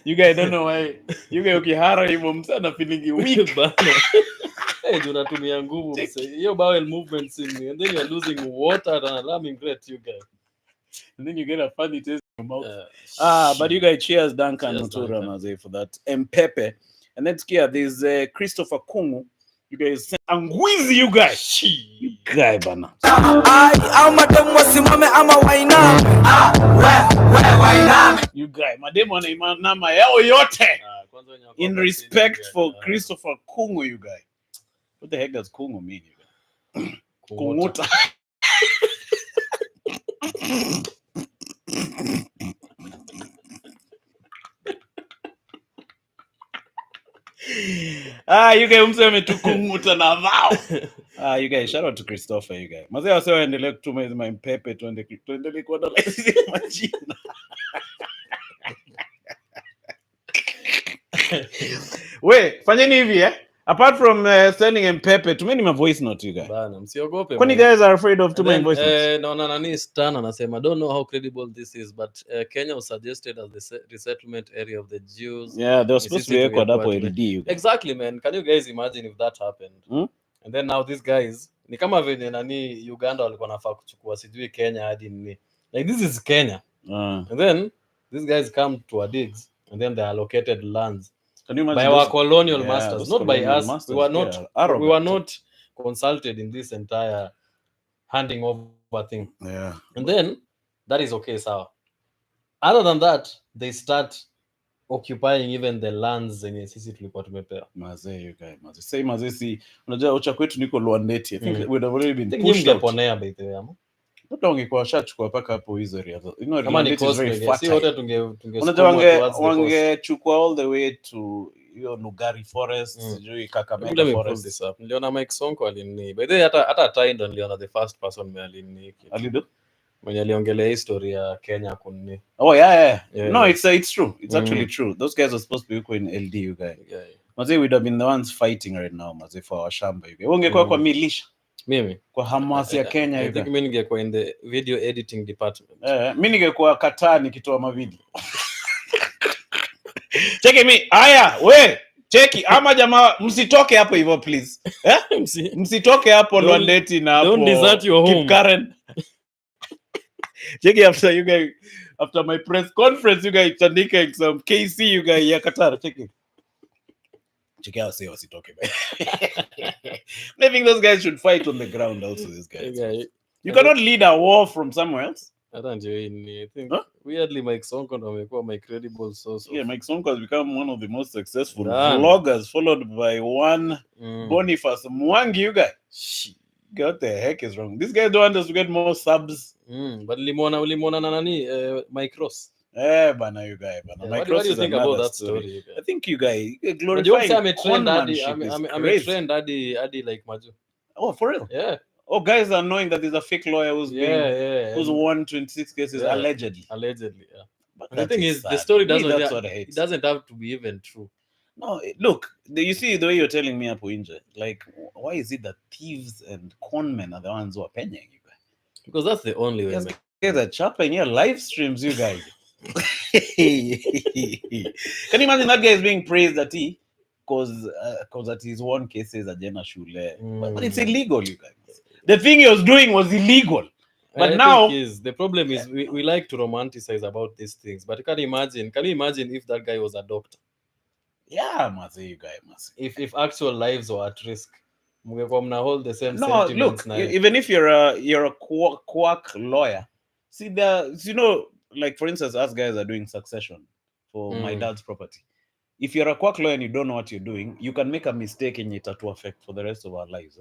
You guys don't know why. You guys ukihara hivyo msana feeling weak bana. Unatumia nguvu mse. Hiyo bowel movements and then you are losing water at an alarming rate, you guys. And then you get a funny taste in your mouth. But you guys, cheers Duncan Mutura Maze for that. Mpepe. And then here there's Christopher Kungu. You guys angwizi, you guys. You guys bana. You guys, mademo wanaimama yao yote. In respect for Christopher Kungu, you guys. What the heck does Kungu mean, you guys? Kunguta. You guys umseme tu kunguta na vao. You guys, shout out to Christopher, you guys. Mazee wase waendelee kutuma hizo MPESA tuendelee kuona hizo majina. Wait, fanyeni hivi apart from sending MPESA, tumeni my voice note, you guys. Bana, msiogope. Kwani guys are afraid of tumeni voice notes? No, nani Stan anasema, don't know how credible this is, but Kenya was suggested as the resettlement area of the Jews. Yeah, they were supposed to be called up already. Exactly, man. Can you guys imagine if that happened? And then now these guys, ni kama venye nani Uganda walikuwa nafaa kuchukua sijui Kenya hadi nini. Like this is Kenya. And then these guys come to our digs and then they allocated lands. By our colonial masters, not by us. Masters, we were not consulted in this entire handing over thing. Yeah. And then that is okay, so other than that, they start occupying even the lands zenye sisi tulikuwa tumepewa. Mazee, you guys, mazee. Say mazee, si unajua ucha kwetu niko Luandeti. I think we'd have already been pushed out. Ponea by the way, Ndio ungekuwa shachukua paka hapo hizo area. You know, kama ni cost si wote wangechukua all the way to hiyo Lugari Forest, sijui Kakamega Forest. Niliona Mike Sonko alini. By the way hata Taindo niliona the first person alini. Alido? Mwenye aliongelea history ya Kenya kunni. Oh yeah. No, it's true. It's actually true. Those guys are supposed to be in LD, you guys. Yeah. Mazee would have been the ones fighting right now, mazee, for our shamba, you guys. Ungekuwa kwa milisha. Mimi kwa Hamas ya Kenya. I think mimi ningekuwa in the video editing department. Mimi ningekuwa Qatar nikitoa mavideo. Cheki mimi. Haya, we cheki ama jamaa msitoke hapo hivyo please. Msitoke hapo Londeti na hapo. Don't desert your home. Keep Karen. Cheki after my press conference you guys tandika some KC you guys ya Qatar. Cheki out say wasitoke. I think those guys should fight on the ground also, these guys. You cannot lead a war from somewhere else. I think weirdly Mike Sonko amekuwa my credible source. Yeah, Mike Sonko has become one of the most successful vloggers, followed by one Boniface Mwangi. You guys, what the heck is wrong? This guy don't want us to get more subs. But limona na nani Mike Ross. Bana, you guys, bana. What do you think about that story? I think you guys glorifying. I'm a trend daddy like Maju. Oh, for real? Yeah. Oh, guys are knowing that there's a fake lawyer who's won 26 cases allegedly. Yeah. But the thing is, the story doesn't have to be even true. No, look, you see the way you're telling me Apo Inje, like, why is it that thieves and conmen are the ones who are paying you guys? Because that's the only way. You guys are chopping your live streams, you guys. Can you imagine that guy is being praised that because that he's won cases at Jena Shule, but it's illegal, you guys. The thing he was doing was illegal, but now the problem is we like to romanticize about these things. But can you imagine if that guy was a doctor? Yeah, you guys. If actual lives were at risk, hold the same. No, look. Even if you're a quack lawyer, see like for instance, us guys are doing succession for my dad's property. If you're a quack lawyer and you don't know what you're doing, you can make a mistake in it to affect for the rest of our lives.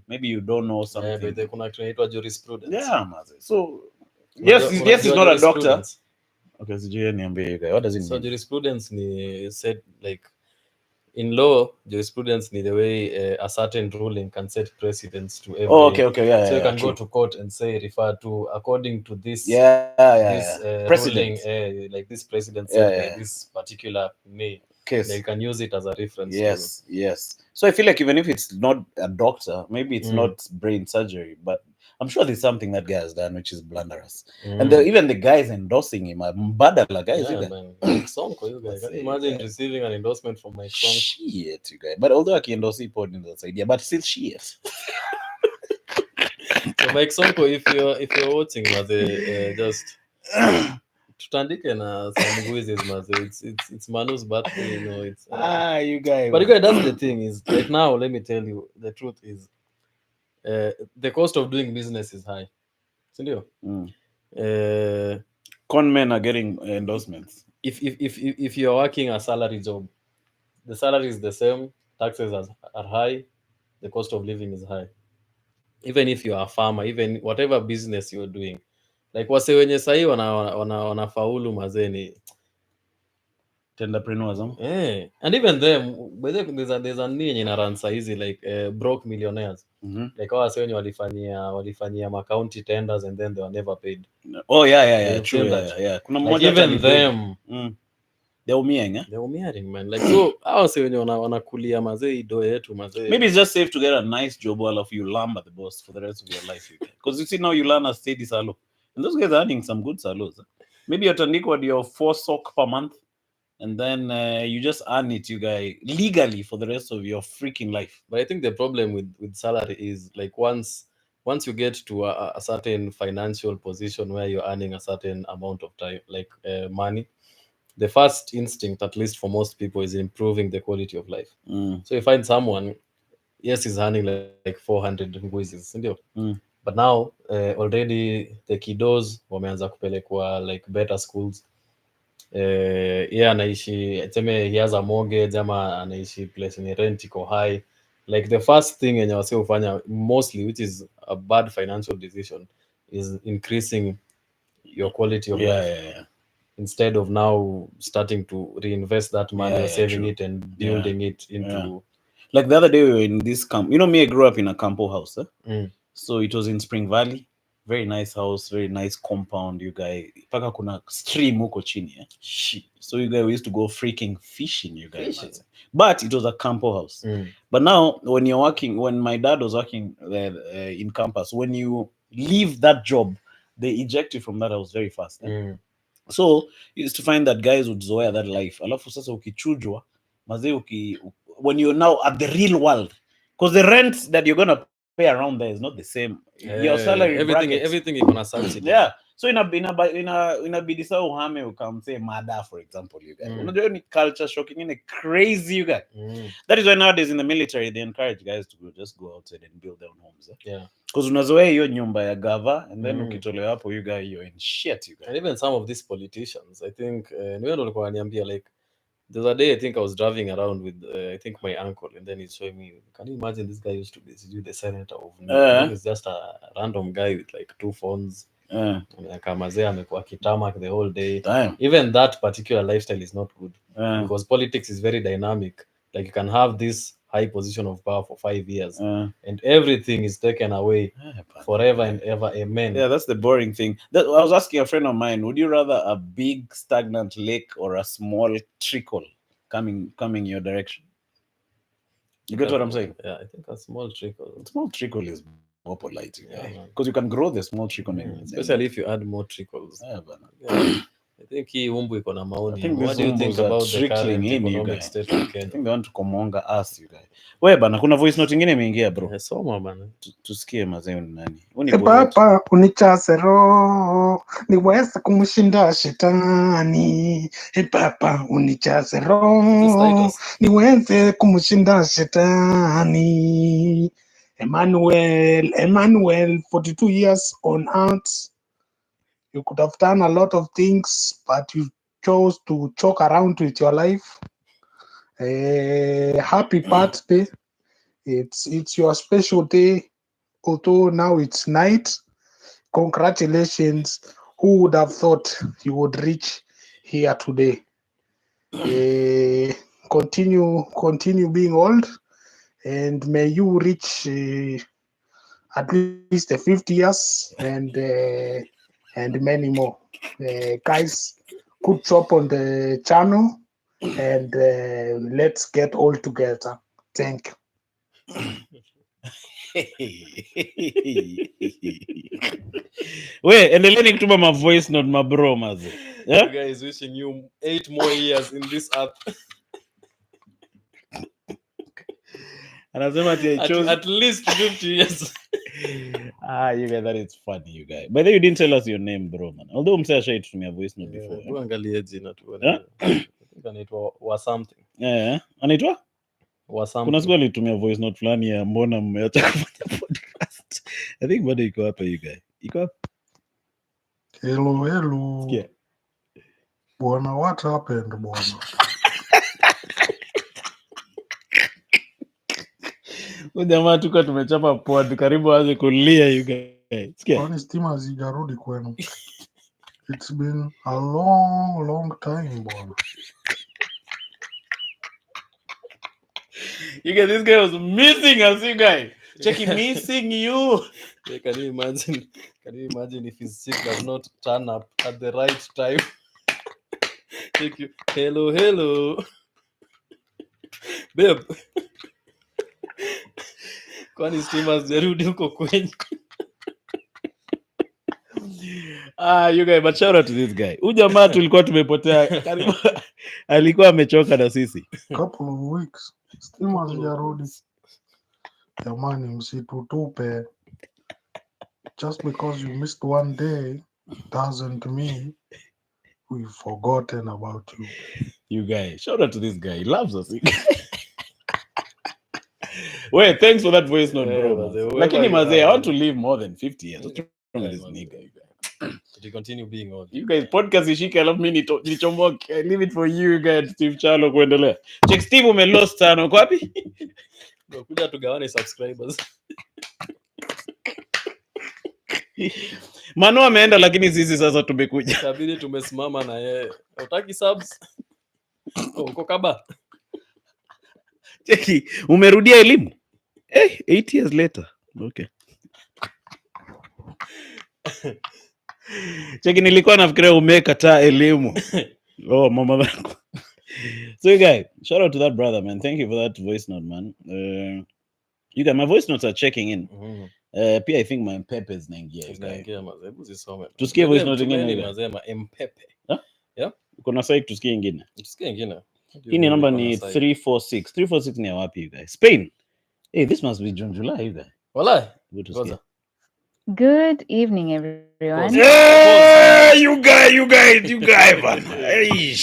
Maybe you don't know something. Yeah, but they connect jurisprudence. Yeah, so yes, he's not a doctor. Okay, so what does it mean? So jurisprudence said like in law, jurisprudence need the way a certain ruling can set precedents to every. Oh, okay, yeah. So you can go to court and say refer to according to this. Precedent. Ruling, like this precedent set by this particular case. They can use it as a reference. Yes. So I feel like even if it's not a doctor, maybe it's not brain surgery, but I'm sure there's something that guy has done which is blunderous. And even the guys endorsing him are badala guys. Sonko, you guys. Can you imagine receiving an endorsement from my song? Shit, you guys. But although I can endorse him in that idea, but still shit. So Mike Sonko, if you're watching, just tutandike na some guizes, it's Manu's birthday, you know. It's you guys. But you guys, that's the thing is right now. Let me tell you, the truth is. The cost of doing business is high. Con men are getting endorsements. If you're working a salary job, the salary is the same, taxes are high, the cost of living is high. Even if you're a farmer, even whatever business you're doing, like wase wenye sahi wanafaulu mazeni entrepreneurs. And even them, there's a nini na run saizi like broke millionaires. Like wase wenye walifanyia ma county tenders and then they were never paid. Oh yeah, true. Yeah. Kuna like even them they're umiang, they're umiang, man. Like so wase wenye wanakulia mazee do yetu mazee. Maybe it's just safe to get a nice job while of you lamba the boss for the rest of your life, because you see now you learn a steady salo. And those guys are earning some good salos. Maybe you're tandikwa your 4 sock per month. And then you just earn it, you guys, legally for the rest of your freaking life. But I think the problem with salary is like once you get to a certain financial position where you're earning a certain amount of time, like money, the first instinct, at least for most people, is improving the quality of life. So you find someone, yes, he's earning like 400 nguizes, but now already the kiddos wameanza kupelekwa like better schools. Anaishi he has a mortgage ama anaishi place in rent iko high. Like the first thing yenye wase ufanya mostly, which is a bad financial decision, is increasing your quality of life. Instead of now starting to reinvest that money or saving it and building it into like the other day we were in this camp. You know me, I grew up in a campo house, so it was in Spring Valley. Very nice house, very nice compound, you guys. Paka kuna stream huko chini, so you guys, we used to go freaking fishing, you guys. But it was a campo house. But now when my dad was working in campus, when you leave that job, they eject you from that house very fast. So you used to find that guys would zoea that life. Alafu sasa ukichujwa mazee when you're now at the real world, because the rent that you're gonna pay around there is not the same. Your salary everything is gonna subsidy. So inabidi saa uhame ukamsay mada, for example, you guys. Unajua ni culture shock ingine crazy, you guys. That is why nowadays in the military they encourage guys to just go outside and build their own homes. Because unazoea hiyo nyumba ya gava and then ukitolewa hapo you guys, you're in shit, you guys. And even some of these politicians, I think niwe ndo alikuwa ananiambia, like the other day I think I was driving around with I think my uncle, and then he showed me, can you imagine this guy used to be the senator of he's just a random guy with like 2 phones. Kamazee amekuwa kitamak the whole day. Even that particular lifestyle is not good, because politics is very dynamic. Like you can have this high position of power for 5 years and everything is taken away forever and ever. Amen. That's the boring thing. I was asking a friend of mine, would you rather a big stagnant lake or a small trickle coming your direction? You get what I'm saying? Yeah, I think a small trickle. Small trickle is more polite, because you can grow the small trickle, especially if you add more trickles. I think hii umbu iko na maoni. What do you think about the current economic state of Kenya? I think they want to kumonga us, you guys. Wewe bana, kuna voice note nyingine imeingia bro. Soma bana. Tusikie mazee ni nani. Baba unichase roho niweze kumshinda shetani. Baba unichase roho niweze kumshinda shetani. Emmanuel, 42 years on earth. You could have done a lot of things, but you chose to choke around with your life. Happy birthday. It's your special day, although now it's night. Congratulations. Who would have thought you would reach here today? Continue being old, and may you reach at least 50 years and many more. Guys, good job on the channel, and let's get all together. Thank you. Wait, endeleeni kutuma ma voice note ma bro maze. You guys, wishing you 8 more years in this app. Anasema at least 50 years. You guys, that is funny, you guys. But then you didn't tell us your name, bro, man. Although msha tutumia voice note before. Tuangalie jina tu. Anaitwa wa something. Anaitwa? Wa something. Kuna siku alitumia voice note fulani ya mbona mmeacha kufanya podcast. I think bado iko hapa, you guys. Iko hapa. Hello. Yeah. Bwana, what happened, bwana? Jamaa tuko tumechapa pod karibu aanze kulia, you guys. Kwani stima hazijarudi kwenu? It's been a long time, bwana. You guys, this guy was missing us, you guys. Check him missing you. Can you imagine if his sick does not turn up at the right time? Thank you. Hello. Babe. Kwani stima zirudi huko kwenye? You guys, but shout out to this guy. Huyu jamaa tulikuwa tumepotea karibu alikuwa amechoka na sisi. Couple of weeks. Stima zirudi. Jamani, msitutupe. Just because you missed one day doesn't mean we've forgotten about you. You guys, shout out to this guy. He loves us. Wait, thanks for that voice note, bro. Lakini mazee, I want to live more than 50 years. What's wrong with this nigga, you guys? To continue being old. You guys, podcast ishike, I love me nichomoke. I leave it for you guys, Steve Chalo kuendelea. Check Steve umelost sana. Uko wapi? Kuja tugawane subscribers. Manu ameenda lakini sisi sasa tumekuja. Kabidi tumesimama na yeye. Utaki subs? Uko kaba. Cheki, umerudia elimu? 8 years later. Okay. Cheki, nilikuwa nafikiria umekataa elimu. Oh, mama yangu. So you guys, shout out to that brother, man. Thank you for that voice note, man. You guys, my voice notes are checking in. Pia I think my MPEPE is naingia. Hebu zisome. Tusikie voice note nyingine. Nasema MPEPE. Yeah? Kuna site tusikie nyingine. Tusikie nyingine. Hii ni namba ni 346. 346 ni wapi, you guys? Spain. Hey, this must be June, July, you guys. Wallahi. Good evening, everyone. Yeah, you guys, man. Hey,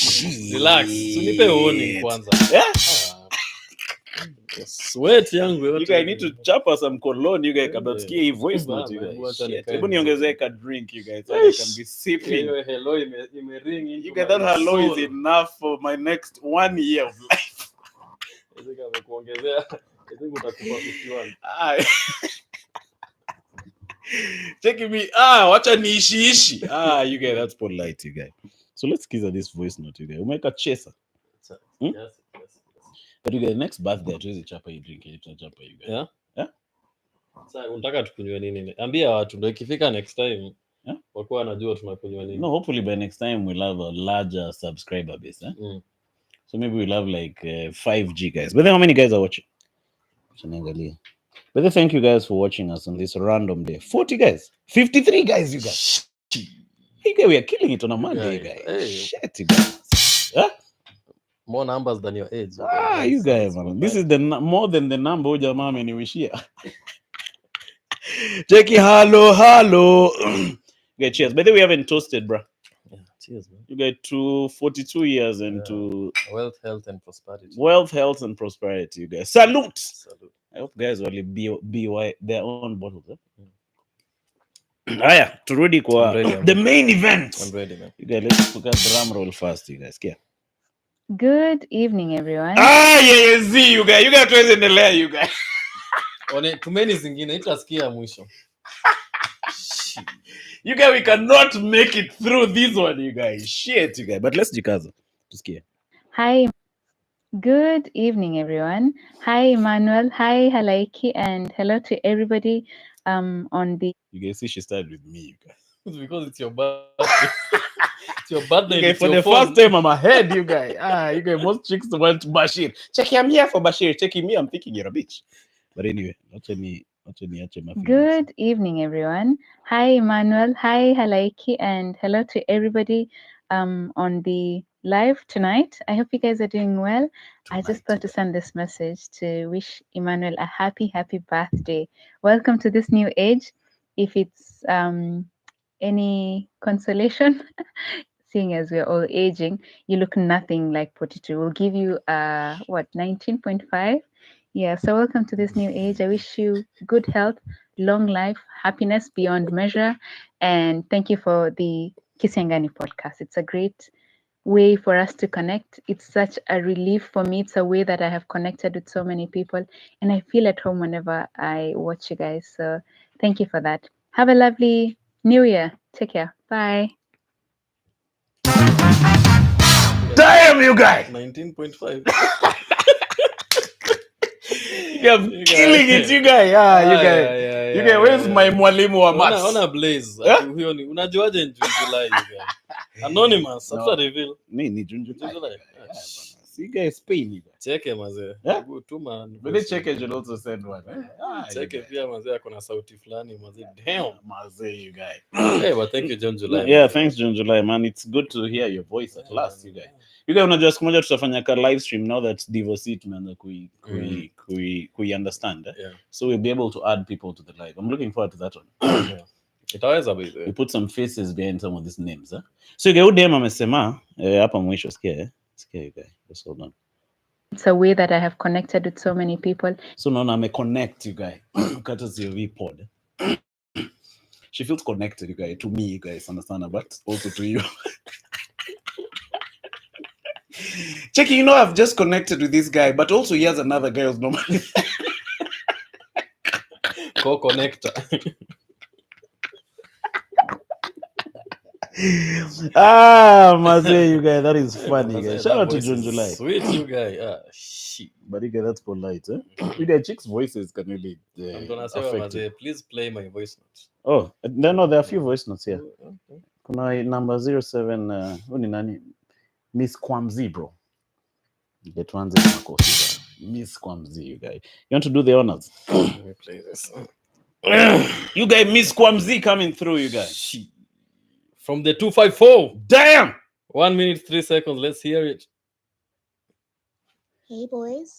relax. Unipe warning kwanza. Yeah. Sweat yangu yote. You guys need to chop us some cologne, you guys. Kabla tusikie hii voice note, you guys. Hebu niongezee ka drink, you guys. So I can be sipping. Hello, ime ring into. You guys, that hello is enough for my next 1 year of life. Ezeka amekuongezea. Ezeka utakupa 51. Check me. Wacha niishi. You guys, that's polite, you guys. So let's kiss this voice note, you guys. Umeka chesa. Yes. But you guys, next birthday tuwezi chapa hii drink, tutachapa you guys. Yeah? Sasa unataka tukunywe nini? Ambia watu ndio ikifika next time. Yeah? Wakuwa wanajua tunakunywa nini. No, hopefully by next time we'll have a larger subscriber base, So maybe we'll have like 5G guys. But then how many guys are watching? But then thank you guys for watching us on this random day. 40 guys. 53 guys, you guys. Hey guys, we are killing it on a Monday, guys. Hey. Shit, you guys. Huh? More numbers than your age. You guys, man. This is more than the number uja mama niwishia. Jackie, hello. Okay, cheers. By the way, we haven't toasted, bro. Yeah, cheers, man. You get to 42 years and to wealth, health, and prosperity. Wealth, health, and prosperity, you guys. Salute. I hope guys will be their own bottles. Aya, turudi kwa the main event. I'm ready, man. You guys, let's put a drum roll fast, you guys. Yeah. Good evening, everyone. Yeah, see you guys. You guys tuweze endelea, you guys. Tumeni zingine itasikia mwisho. You guys, we cannot make it through this one, you guys. Shit, you guys. But let's jikaza. Tusikie. Hi. Good evening, everyone. Hi, Emmanuel. Hi, Halaiki, and hello to everybody on the... You guys see she started with me, you guys. It's because it's your birthday. It's your birthday. Okay, for the first time I'm ahead, you guys. You guys, most chicks want Bashir. Check, I'm here for Bashir. Checking me, I'm thinking you're a bitch. But anyway, good evening, everyone. Hi, Emmanuel. Hi, Halaiki, and hello to everybody on the live tonight. I hope you guys are doing well. I just thought to send this message to wish Emmanuel a happy birthday. Welcome to this new age. If it's any consolation, seeing as we're all aging, you look nothing like 42. We'll give you 19.5. Yeah, so welcome to this new age. I wish you good health, long life, happiness beyond measure, and thank you for the Kisiangani podcast. It's a great way for us to connect. It's such a relief for me. It's a way that I have connected with so many people, and I feel at home whenever I watch you guys. So thank you for that. Have a lovely New Year. Take care. Bye. Damn, you guys. 19.5. You're killing it, you guys. You guys, where's my mwalimu wa maths? Ona Blaze. Huyo ni unajuaje in July, you guys? Anonymous. After reveal. Ni July. You guys Spain, you guys. Cheke mazee. Hebu tuma. But cheke you also said one. Cheke pia mazee akona sauti fulani mazee. Damn mazee, you guys. Hey, but thank you John July. Yeah, thanks John July, man. It's good to hear your voice at last, you guys. You guys, unajua siku moja tutafanya ka live stream now that divorcee tumeanza kui understand. Yeah. So we'll be able to add people to the live. I'm looking forward to that one. Yeah. Itaweza bize. We put some faces behind some of these names. So you guys, udem amesema hapa mwisho sikia you guys. Just hold on. It's a way that I have connected with so many people. So now I'm connect you guys. Courtesy of V-Pod. She feels connected, you guys, to me, you guys, understand, but also to you. Checky, you know, I've just connected with this guy, but also he has another guy who's normally co-connector. Maze, you guys, that is funny, guys. Shout out to June July. Sweet, you guys. Shit. But you guys, that's polite, eh? You guys, chicks' voices can really I'm gonna say, Maze, please play my voice notes. Oh, no, there are a few voice notes here. Kuna number 07, uni nani? Miss Kwamzi, bro. Get one Miss Kwamzi, you guys. You want to do the honors? Let me play this. You guys, Miss Kwamzi coming through, you guys. From the 254. Damn! 1 minute, 3 seconds. Let's hear it. Hey, boys.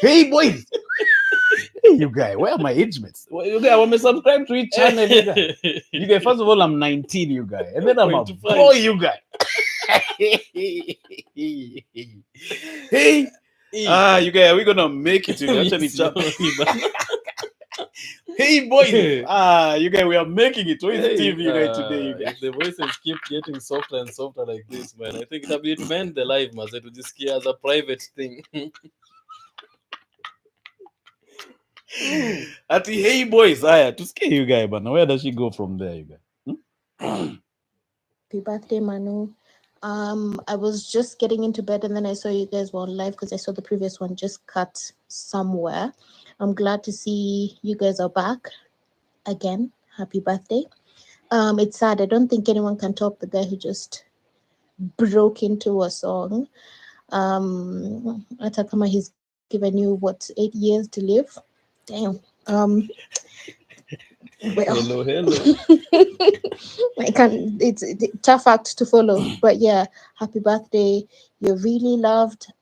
Hey, boys. You guys, where are my age mates? You guys, when I subscribe to each channel, you guys, first of all, I'm 19, you guys. And then I'm a boy, you guys. Hey. You guys, are we gonna make it? Hey, boys. You guys, we are making it. Where is Steve, you guys, today? You guys? If the voices keep getting softer and softer like this, man, I think it meant the live, man, to just hear as a private thing. At the hey, boys, to scare you guys, but where does she go from there, you guys? Happy birthday, Manu. I was just getting into bed and then I saw you guys were on live because I saw the previous one just cut somewhere. I'm glad to see you guys are back again. Happy birthday. It's sad. I don't think anyone can top the guy who just broke into a song. Atakama, he's given you 8 years to live. Damn. Well, hello. I can't. It's a tough act to follow, but yeah, happy birthday. You're really loved.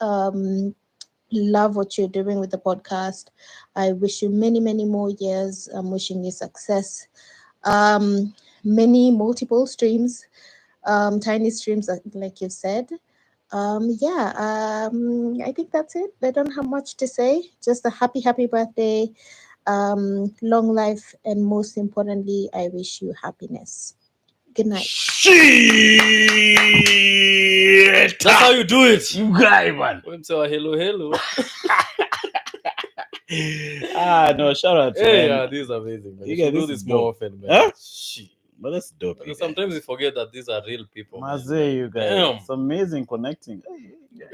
Love what you're doing with the podcast. I wish you many, many more years. I'm wishing you success. Many multiple streams, tiny streams, like you said. I think that's it. I don't have much to say. Just a happy birthday. Long life, and most importantly, I wish you happiness. Good night. Shit! That's how you do it, you guy, man. So hello. No, shout out to this is amazing, man. You guys, should do this more often, man. Huh? Shit. But that's dope. Sometimes we forget that these are real people. Maze, you guys. Damn. It's amazing connecting. You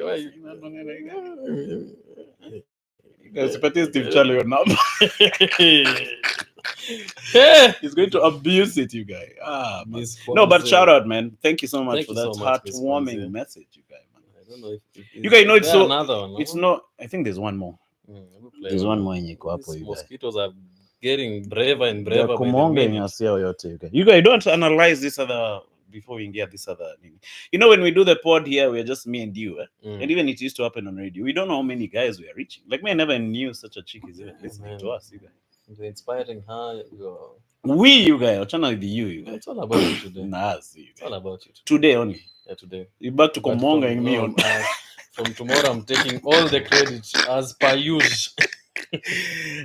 guys, Steve Charlie your number. He's going to abuse it, you guys. No, but shout out, man. Thank you so much for that heartwarming message, you guys. Man. I don't know if you guys know it's so. Another one, no? It's not. I think there's one more. There's one more in Yekwapo, you guys. Mosquitoes are getting braver and braver. You guys don't analyze this other before we get this other. You know, when we do the pod here, we're just me and you, and even it used to happen on radio. We don't know how many guys we are reaching. Like me, I never knew such a chick is even listening to us. You guys, you're inspiring her. You guys, or channel with you guys. It's all about you today. It's all about you today only. Yeah, today. You back to Komonga and me on. From tomorrow, I'm taking all the credit as per usual.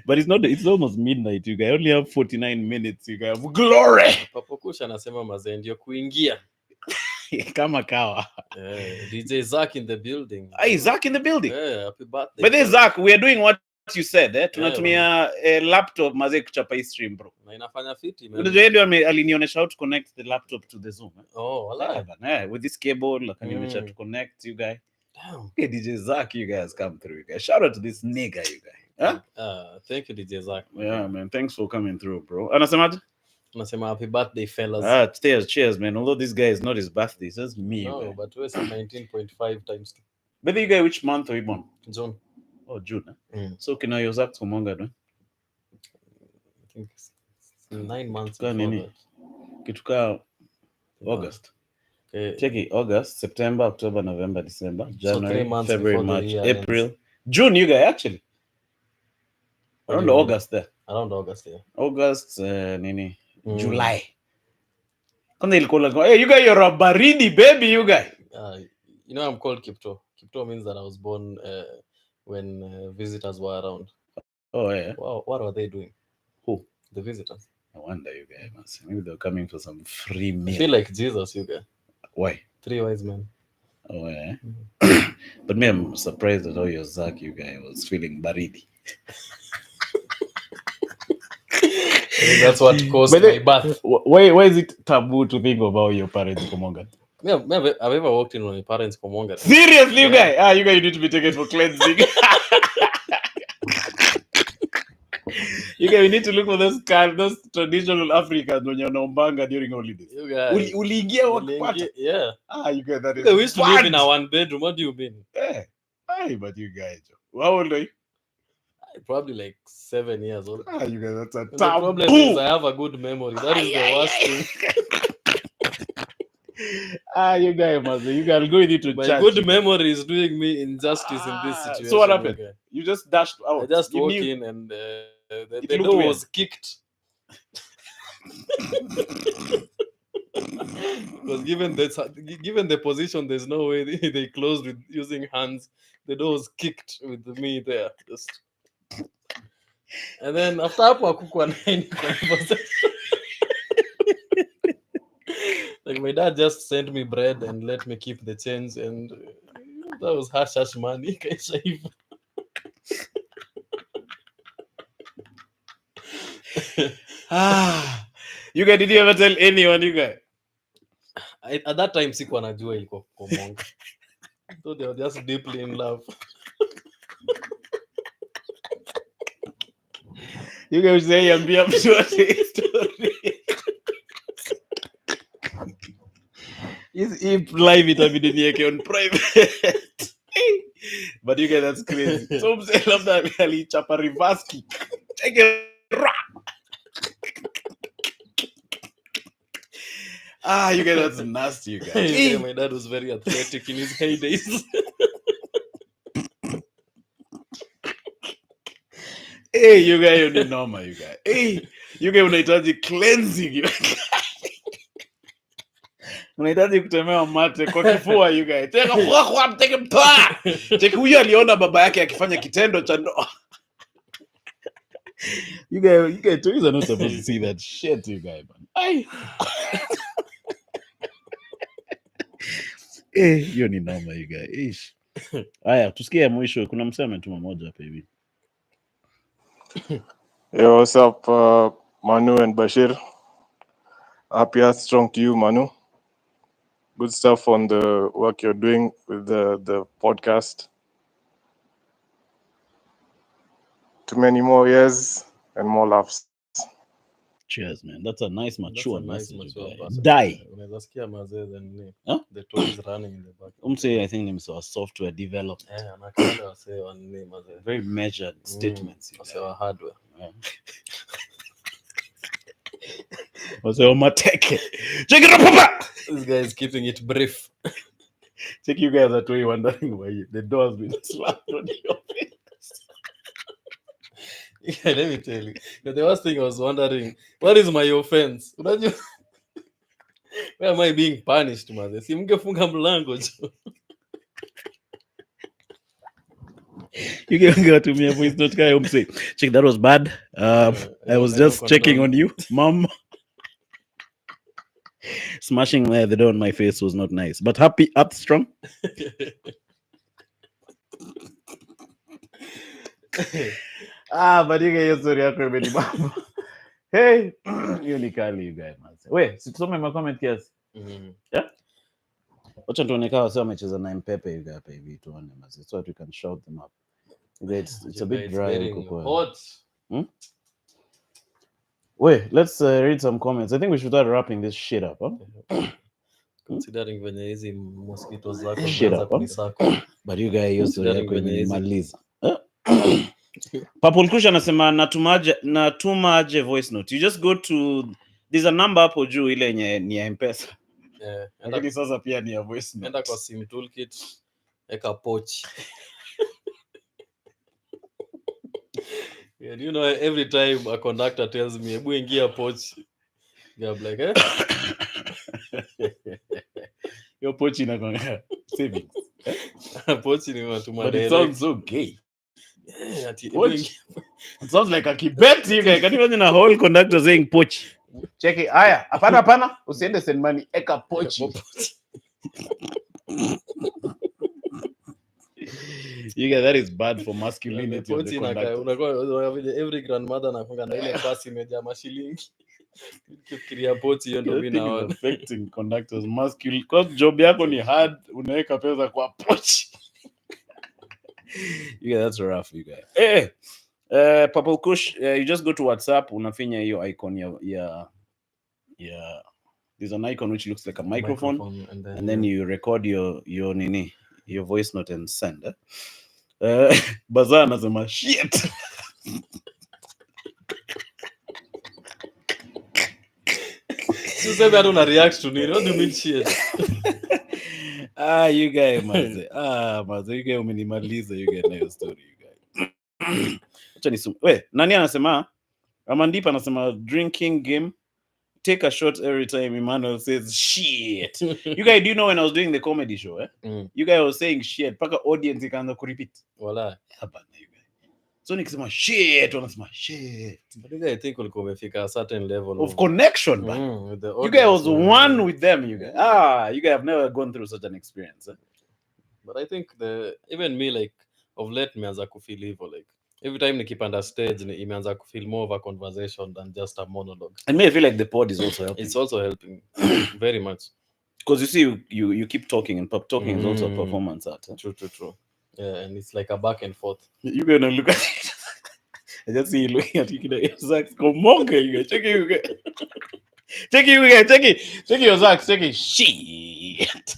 But it's not. It's almost midnight. You guys only have 49 minutes. You guys have glory. Papokusha anasema Maze ndio kuingia kama kawa. DJ Zach in the building. Hey, Zach in the building. Yeah, happy birthday. But then Zach, we are doing what you said. Tunatumia laptop Maze kuchapa stream, bro. Na inafanya fiti. Unajua alinionyesha how to connect the laptop to the Zoom. Oh, wala. With this cable, akanionyesha to connect, you guys. Damn. Okay, DJ Zach, you guys come through, you guys. Shout out to this nigga, you guys. Huh? Thank you, DJ Zach. Yeah, man. Thanks for coming through, bro. Anasemaje? Anasema happy birthday, fellas. Cheers, man. Although this guy is not his birthday, it's just me. No, but we're 19.5 times 2. But you guys, which month are you born? June. Oh, June. So can I use that for Monga, no? I think it's 9 months. Kituka August. Okay. Check it. August, September, October, November, December, January, February, March, April, June. You guys actually around August there. Around August, yeah. August, July. Hey, you guys, you're a baridi baby, you guys. You know, I'm called Kipto. Kipto means that I was born when visitors were around. Oh yeah. Wow, what are they doing? Who? The visitors. I wonder, you guys. Maybe they're coming for some free meal. I feel like Jesus, you guys. Why? 3 wise men. Oh yeah. But me, I'm surprised at how your Zach, you guys, was feeling baridi. That's what caused my birth. Why is it taboo to think about your parents Komongan? Yeah, I've ever walked in on my parents Komongan. Seriously, you guys? You guys need to be taken for cleansing. You guys, we need to look for those traditional Africans when you're Nombanga during holidays. You guys. Uliingia wakipata? Yeah. You guys, that is we used to live in a one bedroom. What do you mean? Yeah. But you guys. How old are you? Probably like 7 years old. You guys, that's a taboo. The problem is I have a good memory. That is the worst thing. You guys must. You guys go with it to my church. My good memory is doing me injustice in this situation. So what happened? Okay. You just dashed out. I just walked in and the door was kicked. Because given the position, there's no way they closed with using hands. The door was kicked with me there. Just. And then after like my dad just sent me bread and let me keep the change, and that was hush money. You guys, did you ever tell anyone, you guys? At that time, sikuwa najua ilikuwa Komonga. So they were just deeply in love. You guys say I'm being story. If live it nieke on private. But you guys, that's crazy. So say love that really chapa reverse kick. Take it. You guys, that's nasty, you guys. Yeah, my dad was very athletic in his heydays. Hey, you guys, you need normal, you guys. Hey, you guys, unahitaji cleansing, you guys. Unahitaji kutemewa mate kwa kifua, you guys. Take mtoa. Take huyo aliona baba yake akifanya kitendo cha ndoa. You guys, toys are not supposed to see that shit, you guys, man. Hiyo ni noma, you guys. Haya, tusikie mwisho. Kuna msema ametuma moja hapa hivi. Yo, what's up, Manu and Bashir? Happy Earth Strong to you, Manu. Good stuff on the work you're doing with the podcast. Too many more years and more laughs. Cheers, man. That's a nice mature message. Die. Huh? The toy is running in the back. I think names are software developed. Very measured statements. Hardware. Check it up, Papa! This guy is keeping it brief. Check, you guys are totally wondering why the door has been slapped on your face. Yeah, let me tell you. The worst thing I was wondering, what is my offense? Where am I being punished, mother? Simgefunga mlango. You can go to me voice note guy say, check, that was bad. I was just checking on you, mom. Smashing the door on my face was not nice, but happy up strong. But you guys, sorry, hey, you nikali, you guys. Wait, situsome my comment kiasi. Yeah. Wacha tuone kama sio amecheza na MPESA you guys hapa hivi tuone basi, so that we can shout them up. It's a bit dry. Hot. Wait, let's read some comments. I think we should start wrapping this shit up, huh? Considering when hizi mosquitoes zako shit up, huh? But you guys used to kwenye maliza. Papul Kusha anasema natumaje voice note. You just go to, there's a number hapo juu ile ni ya MPESA. Yeah. Lakini sasa pia ni ya voice note. Enda kwa sim toolkit, eka pochi. Yeah, you know, every time a conductor tells me, "Ebu ingia pochi," I'm like, eh? Your pochi na konga savings. Pochi ni matuma. But it sounds so gay. Yeah, it sounds like a kibet, you guys. Can you imagine a whole conductor saying pochi? Check it. Aya, hapana. Usiende send money, eka pochi. You guys, that is bad for masculinity of the conductor. Unakuwa every grandmother anakuanga na ile pasi imejaa mashilingi. Kifikiria poti hiyo ndio bina affecting conductors masculine because job yako ni hard, unaweka pesa kwa pochi. Yeah, that's rough, you guys. Purple Kush, you just go to WhatsApp, unafinya hiyo icon ya there's an icon which looks like a microphone and then you record your voice note and send. Bazaar anasema shit. You say that on a react to me. What do you mean shit? You guys, maze. Maze, you guys umenimaliza, you guys na your story, you guys. Acha nisome. Nani anasema? Amandipa anasema drinking game. Take a shot every time Emmanuel says shit. You guys, do you know when I was doing the comedy show, you guys were saying shit. Paka audience ikaanza kurepeat. Wala. Hapana, you guys. So nikisema shit, wanasema shit. But I think ulikuwa umefika a certain level of connection, with the audience. You guys was one with them, you guys. You guys have never gone through such an experience. But I think even me, like, of late, meanza kufeel evil, like, every time nikipanda stage, imeanza kufeel more of a conversation than just a monologue. And me, I feel like the pod is also helping. It's also helping very much. Because you see, you keep talking, and talking is also a performance art. True. Yeah, and it's like a back and forth. You're gonna look at it. I just see you looking at you. Zach, come on, you guys. Check it, you guys. Check your Zach. Check it. Shit.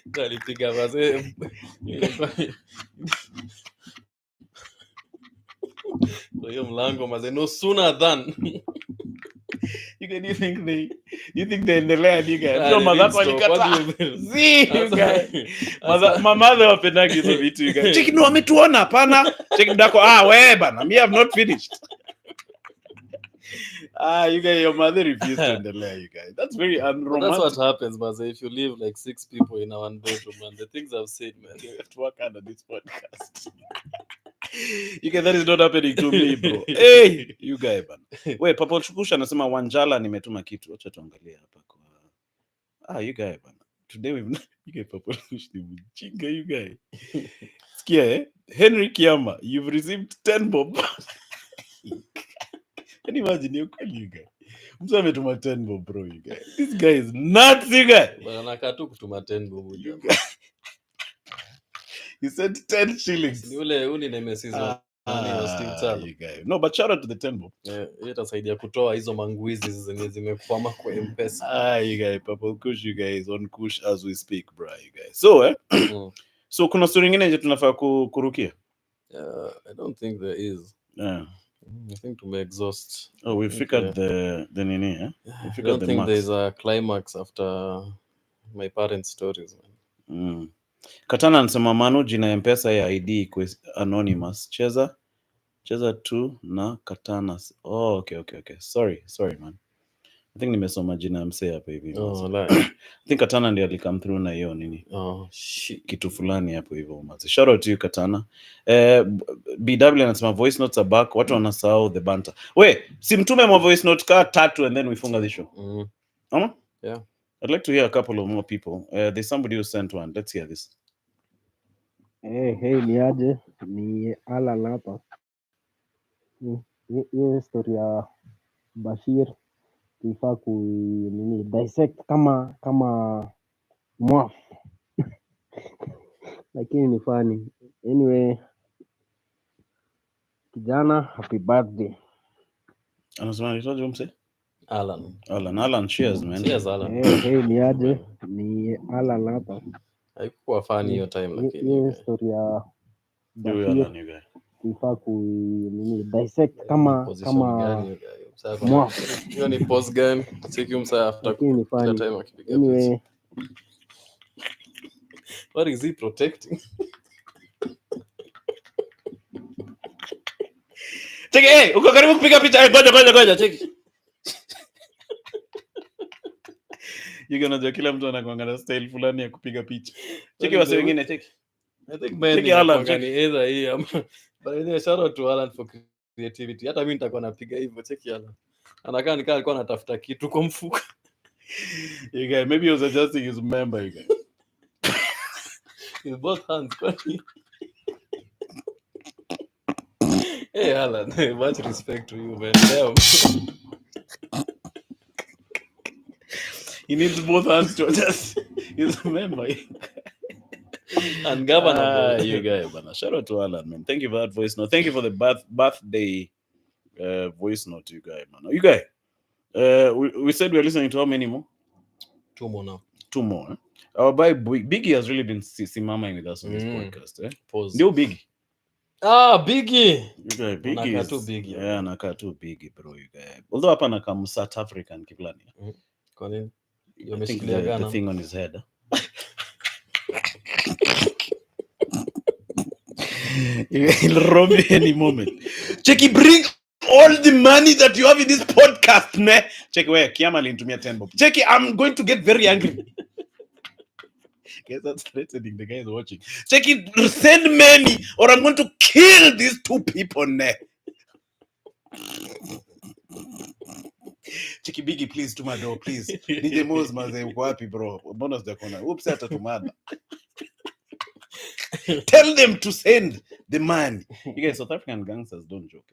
Nalipiga wazee. So hiyo mlango mazee no sooner than. You think they endelea you guys. No madhako alikata. See you guys. Mother wapendagi hizo vitu you guys. Check no ametuona hapana. Check mdako wewe bana. Me have not finished. You guys, your mother refused to endelea, you guys. That's very unromantic. That's what happens, man. If you live like 6 people in a one bedroom, man, the things I've said, man, you have to work under this podcast. You guys, that is not happening to me, bro. Hey, you guys, man. Wait, Papa Chukusha anasema Wanjala nimetuma kitu. Acha tuangalie hapa kwa. You guys, man. Today you guys, Papa Chukusha ni mjinga, you guys. Sikia, Henry Kiama, you've received 10 bob. Can you imagine you guys? Mtu ametuma 10 bob, bro, you guys. This guy is nuts, you guys. Bana nakatu kutuma 10 bob. He said 10 shillings. Ni ule nemesizo. You guys. No, but shout out to the 10 bob. Itasaidia kutoa hizo manguizi zenye zimekwama kwa MPESA. You guys, Purple Kush, you guys on Kush as we speak, bro, you guys. So, so kuna story nyingine je tunafaa kurukia? I don't think there is. I think to me exhaust. We figured the nini, I don't think there's a climax after my parents' stories, man. Katana anasema Manu jina MPESA ya ID kwa anonymous. Cheza 2 na Katana. Okay. Sorry, man. I think nimesoma jina msee hapa hivi. I think Katana ndiye alikam through na hiyo nini. Shit. Kitu fulani hapo hivyo mazi. Shout out to you Katana. BW anasema voice notes are back. Watu wanasahau the banter. Si mtume mwa voice note ka 3 and then we funga the show. Yeah. I'd like to hear a couple of more people. There's somebody who sent one. Let's hear this. Hey, ni aje? Ni Alan hapa. Hii story ya Bashir tulifaa dissect kama mwaf. Lakini ni funny. Anyway, kijana, happy birthday. Anasema nitoje umse? Alan, cheers man. Cheers Alan. Hey, ni aje? Ni Alan hapa. Haikuwa funny hiyo time lakini. Hii story ya Alan you guys. Tulifaa dissect kama mwaf. Hiyo ni post game. Cheki umsa after kila time akipiga. Anyway, what is he protecting? Cheki, uko karibu kupiga picha. Ngoja cheki. Unajua kila mtu anakuangalia style fulani ya kupiga picha. Cheki wase wengine cheki. I think cheki Alan cheki either hii ama but anyway shout out to Alan for creativity. Hata mimi nitakuwa napiga hivyo cheki Alan. Anakaa nikaa alikuwa anatafuta kitu kwa mfuko. You guys, maybe he was adjusting his member you guys. With both hands. Hey, Alan, much respect to you, man. Damn. He needs both hands to just remember. And governor, you guy, man. Shout out to Alan, man. Thank you for that voice note. Thank you for the birthday voice note, you guy, man. You guy, we said we're listening to how many more? 2 more now. 2 more. Our boy Biggie has really been simamaing with us on this podcast. Pause. New Biggie. Biggie. You guy, Biggie Naka is too Biggie. Yeah, naka too Biggie, bro. You guy. Although hapa naka South African kiplani. Kwa nini? I think the thing on his head. He'll rob me any moment. Checky, bring all the money that you have in this podcast, man. Checky, where Kiama lintumia 10 bob. Checky, I'm going to get very angry. Guys, that's threatening. The guy is watching. Checky, send money, or I'm going to kill these 2 people, ne. Checky, Biggie, please, to my door, please. DJ Moz, maze, uko wapi, bro? Bonus the corner. Oops, hata tumada. Tell them to send the money. You guys, South African gangsters don't joke.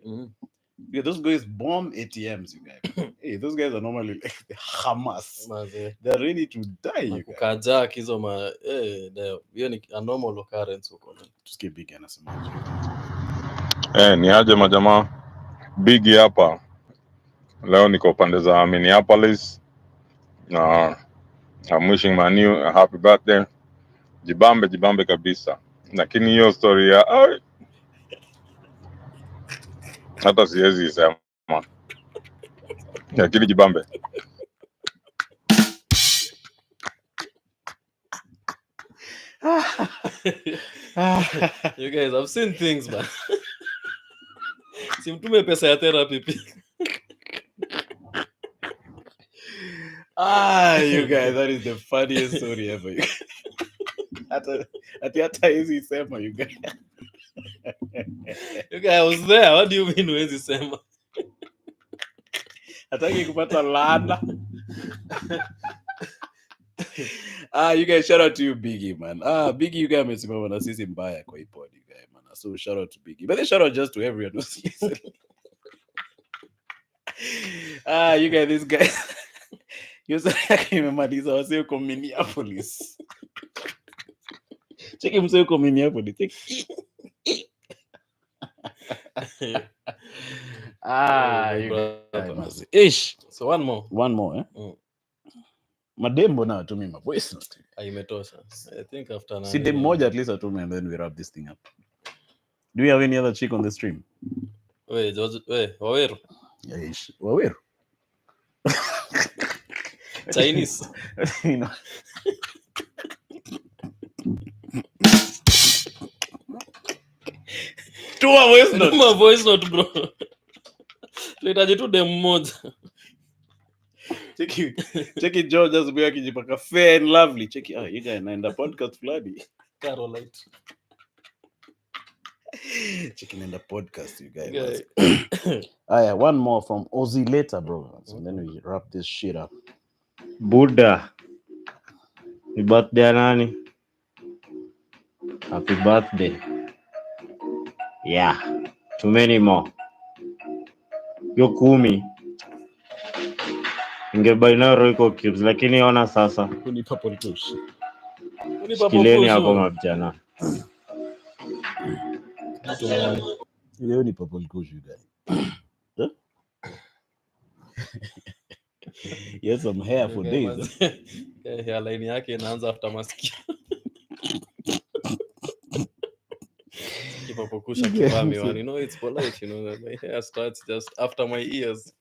Yeah, those guys bomb ATMs, you guys. Hey, those guys are normally like the Hamas. They're ready to die, you guys. Kajak hizo hiyo ni a normal occurrence huko. Tusikie Biggie anasema. Ni aje majamaa. Biggie hapa. Leo niko pande za Minneapolis. Na I'm wishing Manu a happy birthday. Jibambe kabisa. Lakini hiyo story ya hata siwezi sema. Lakini jibambe. You guys, I've seen things, man. Simtume pesa ya therapy pia. You guys, that is the funniest story ever. Hata hizi sema, you guys. You guys, I was there. What do you mean huwezi sema? Hataki kupata laana. You guys, shout out to you, Biggie, man. Biggie, you guys amesimama na sisi mbaya kwa hii pod, you guys, man. So shout out to Biggie. But then shout out just to everyone who's listening. You guys, this guy. You say akimemaliza wase uko Minneapolis. Cheki mse uko Minneapolis. Cheki. You guys. Ish. So one more, Madembo na atumi ma voice note. Imetosha. I think after See dem moja at least atumi and then we wrap this thing up. Do we have any other chick on the stream? Waweru. Ish. Waweru. Chinese. You know. Tuma voice note bro. Tunahitaji tu dem moja. Check it, George just be akijipaka fair and lovely. Check it. You guys naenda podcast fulani. Carolite. Check in the podcast, you guys. One more from Ozzy later, bro. So then we wrap this shit up. Buddha. Happy birthday, Nani. Happy birthday. Yeah. Too many more. Yo 10. Ingebai na Royco Cubes, lakini ona sasa. Unipa polikush. Shikileni hapo mabjana. Leo ni purple kush, you guys. He has some hair for days. Hairline yake inaanza after masikio. Purple kush akivami one. You know it's polite, you know. My hair starts just after my ears.